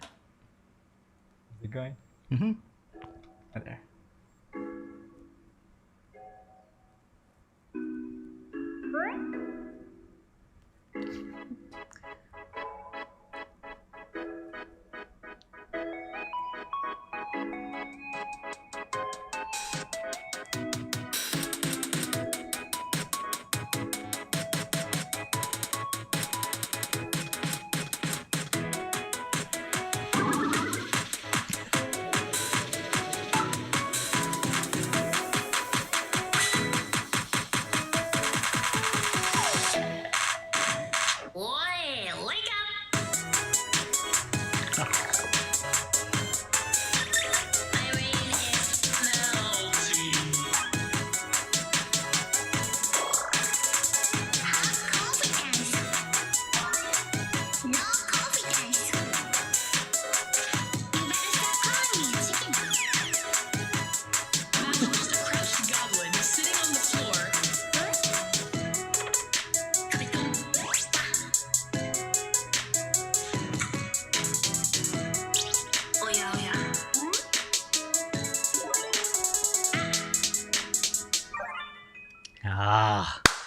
Is it going? Mm-hmm. There.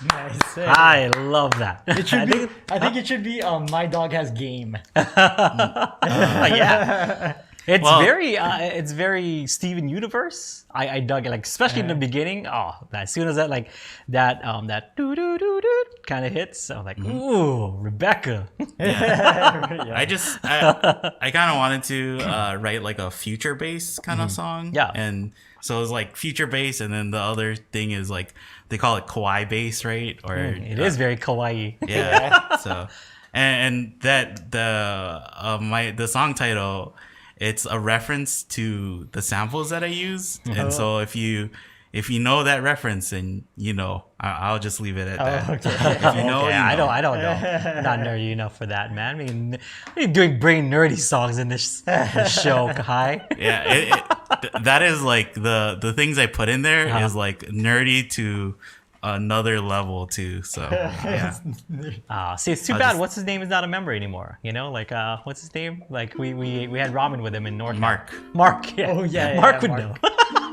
Nice. I love that. It should be. I think it should be. My dog has game. Yeah. It's very Steven Universe. I dug it, like especially in the beginning. Oh, as soon as that that doo doo doo doo kind of hits, I'm like, ooh, Rebecca. Yeah. I kind of wanted to write like a future bass kind of song. Yeah. And so it was like future bass, and then the other thing is like they call it kawaii bass, right? Or it is very kawaii. Yeah. So and that the song title, it's a reference to the samples that I use. And so if you know that reference, and I'll just leave it at that. Okay. If you know, I don't know. I'm not nerdy enough for that, man. I mean, you're doing brain nerdy songs in this show, Kahai. Yeah, that is like the things I put in there is like nerdy to another level too. So yeah. See, it's too bad. What's his name is not a member anymore. What's his name? Like we had ramen with him in North. Mark. Yeah. Oh yeah. Mark would know.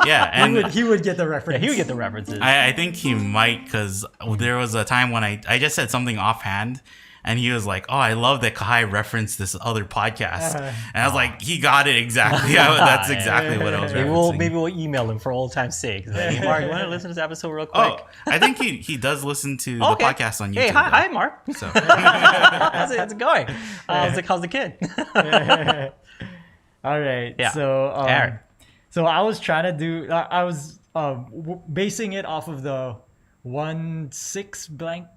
Yeah, and he would get the reference. Yeah, he would get the references. I think he might, because there was a time when I just said something offhand, and he was like, "Oh, I love that Kahai referenced this other podcast," and I was like, "He got it exactly. That's exactly what I was referencing." Maybe we'll email him for old time's sake. Like, hey, Mark, you want to listen to this episode real quick? Oh, I think he does listen to the podcast on YouTube. Hey, hi, Mark. So how's it going? How's the kid? All right. Yeah. So so I was trying to do. I was basing it off of the 1/6 blank.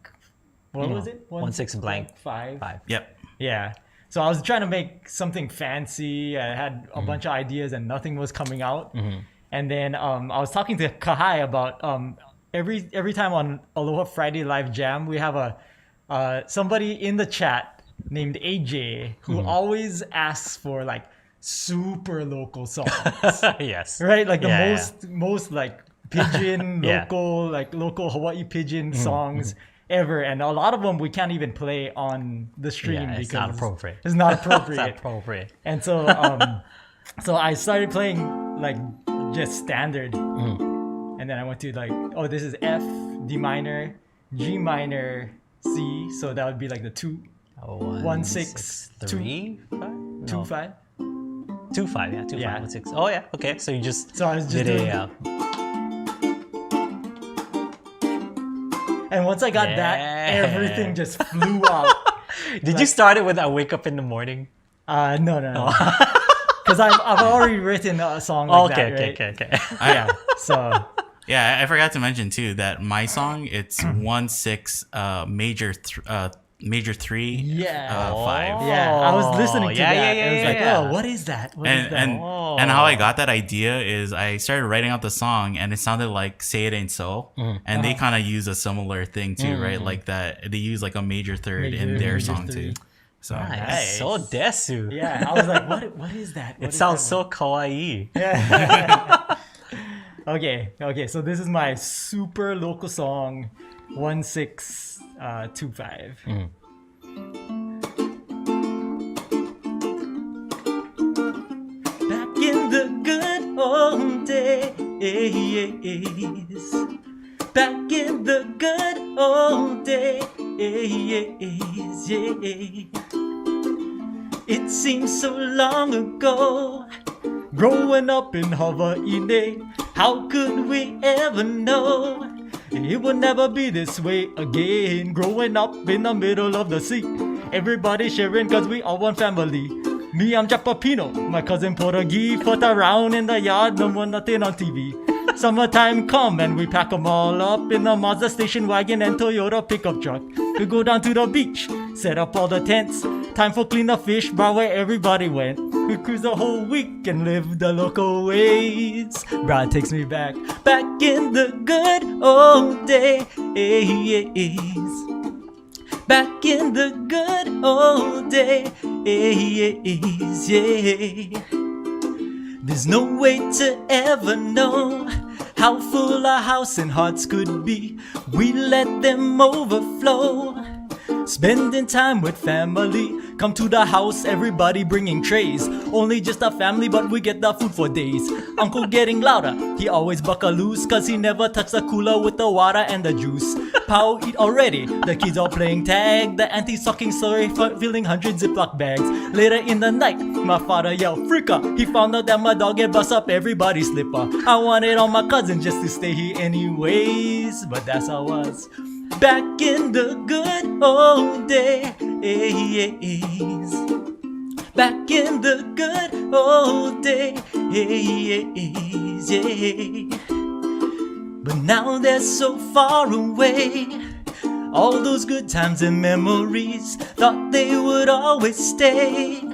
What was it? 1/6 blank 5. yep. Yeah. So I was trying to make something fancy. I had a bunch of ideas and nothing was coming out. And then I was talking to Kahai about every time on Aloha Friday Live Jam, we have a somebody in the chat named AJ who always asks for like super local songs. Yes. Right? Like the most like pidgin local Hawaii pidgin songs ever, and a lot of them we can't even play on the stream It's because not appropriate. It's not appropriate. It's not appropriate. And so so I started playing like just standard, and then I went to like, oh, this is F, D minor, G minor, C, so that would be like the 2 1/6 3 5 2 5. 2 5, yeah, 2 5 1 6. Oh yeah, okay. So you just So I was just did doing, a and once I got that, everything just flew out. Did you start it with I wake up in the morning? No. Because I've already written a song like that, right? Okay. Yeah. So Yeah, I forgot to mention too that my song it's 1/6 major 3 Yeah. 5. yeah, I was listening to yeah, that. yeah, I was yeah, like, yeah. oh, what is that? What is that? And how I got that idea is I started writing out the song and it sounded like Say It Ain't So, and they kind of use a similar thing too, right? Like that they use like a major third in their major song third. too. So Nice. So desu. Yeah, I was like, what is that? What It is sounds that so kawaii. Okay, so this is my super local song, 1/6 2/5. Back in the good old days, back in the good old days, yeah. It seems so long ago, growing up in Hawaii. How could we ever know it would never be this way again? Growing up in the middle of the sea, everybody sharing cause we all one family. Me, I'm Japapino, my cousin Portuguese, foot around in the yard, no more nothing on TV. Summertime come and we pack 'em all up in the Mazda station wagon and Toyota pickup truck. We go down to the beach, set up all the tents. Time for clean the fish bar where everybody went. We cruise the whole week and live the local ways. Brad takes me back in the good old days. Back in the good old days, yeah. There's no way to ever know how full our house and hearts could be. We let them overflow. Spending time with family. Come to the house, everybody bringing trays. Only just a family, but we get the food for days. Uncle getting louder, he always buckle loose, cause he never touched the cooler with the water and the juice. Pao eat already, the kids all playing tag. The auntie's talking story, filling 100 Ziploc bags. Later in the night, my father yelled, "Freaka!" He found out that my dog had bust up everybody's slipper. I wanted all my cousins just to stay here anyways, but that's how it was. Back in the good old days. Back in the good old days. Yeah. But now they're so far away. All those good times and memories, thought they would always stay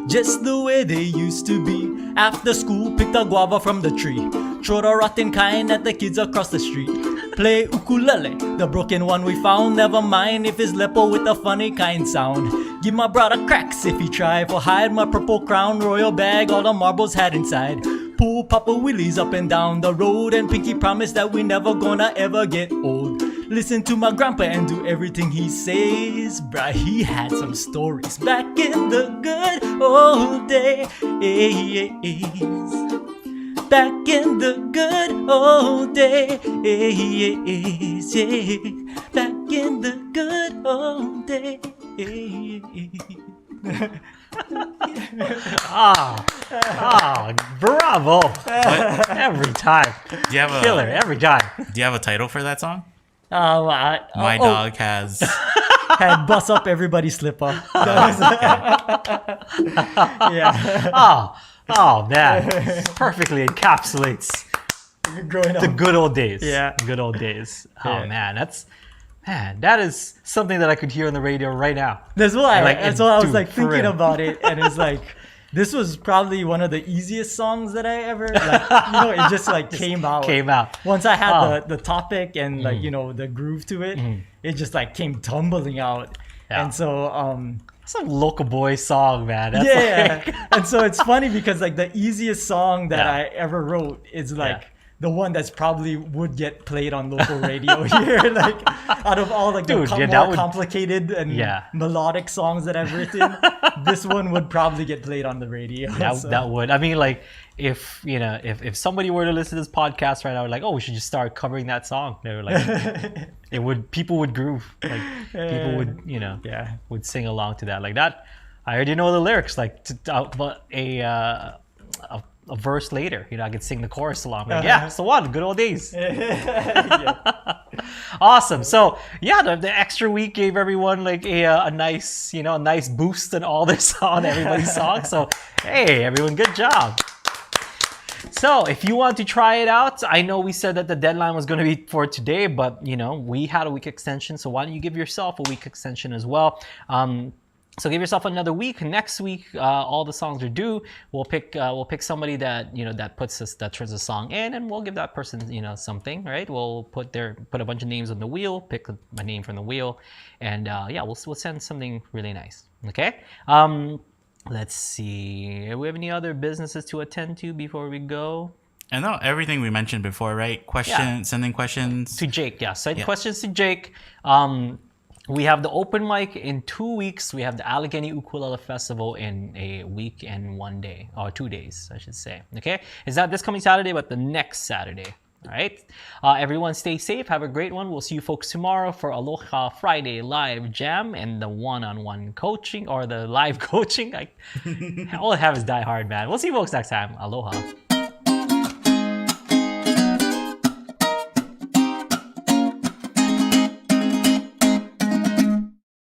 just the way they used to be. After school, picked a guava from the tree, throw the rotten kind at the kids across the street. Play ukulele, the broken one we found. Never mind if it's Slippa with a funny kind sound. Give my brother cracks if he try for hide my purple crown, royal bag, all the marbles had inside. Pull Papa Willies up and down the road, and Pinky promised that we never gonna ever get old. Listen to my grandpa and do everything he says. Bruh, he had some stories back in the good old days. Back in the good old days, yeah. Back in the good old days. Bravo! Every time. Do you have Killer, every time. Do you have a title for that song? My dog has. had bust up everybody's Slippa. Yeah. Oh man, perfectly encapsulates Growing up. the good old days. Yeah. Good old days. Oh Yeah. man, that is something that I could hear on the radio right now. That's why. That's why I was dude, like for thinking real. about it, and it's like, this was probably one of the easiest songs that I ever it just like came out. Came out. Once I had the topic and like the groove to it, it just like came tumbling out. Yeah. And so It's a local boy song, man. That's yeah. And so it's funny because like the easiest song that Yeah. I ever wrote is like Yeah. the one that's probably would get played on local radio here. Like out of all like Dude, the yeah, that more would- complicated and Yeah. melodic songs that I've written, this one would probably get played on the radio. So- that would. I mean, like, if if somebody were to listen to this podcast right now, like, oh, we should just start covering that song. They were like, people would groove. Like, people would, Yeah. would sing along to that. Like that, I already know the lyrics. Like, but a verse later, I could sing the chorus along. Like, yeah, so what? Good old days. Awesome. So yeah, the extra week gave everyone like a nice, a nice boost in all on everybody's songs. So hey, everyone, good job. So if you want to try it out, I know we said that the deadline was going to be for today, but we had a week extension. So why don't you give yourself a week extension as well? So give yourself another week. Next week, all the songs are due. We'll pick somebody that that turns a song in, and we'll give that person something, right? We'll put a bunch of names on the wheel, pick a name from the wheel, and we'll send something really nice. Okay. Let's see. Do we have any other businesses to attend to before we go? I know everything we mentioned before, right? Sending questions To Jake, yeah. Send questions to Jake. We have the open mic in 2 weeks. We have the Allegheny Ukulele Festival in a week and 1 day, or 2 days, I should say. Okay? It's not this coming Saturday, but the next Saturday. All right? Everyone stay safe. Have a great one. We'll see you folks tomorrow for Aloha Friday live jam and the one-on-one coaching or the live coaching. All I have is Die Hard, man. We'll see you folks next time. Aloha.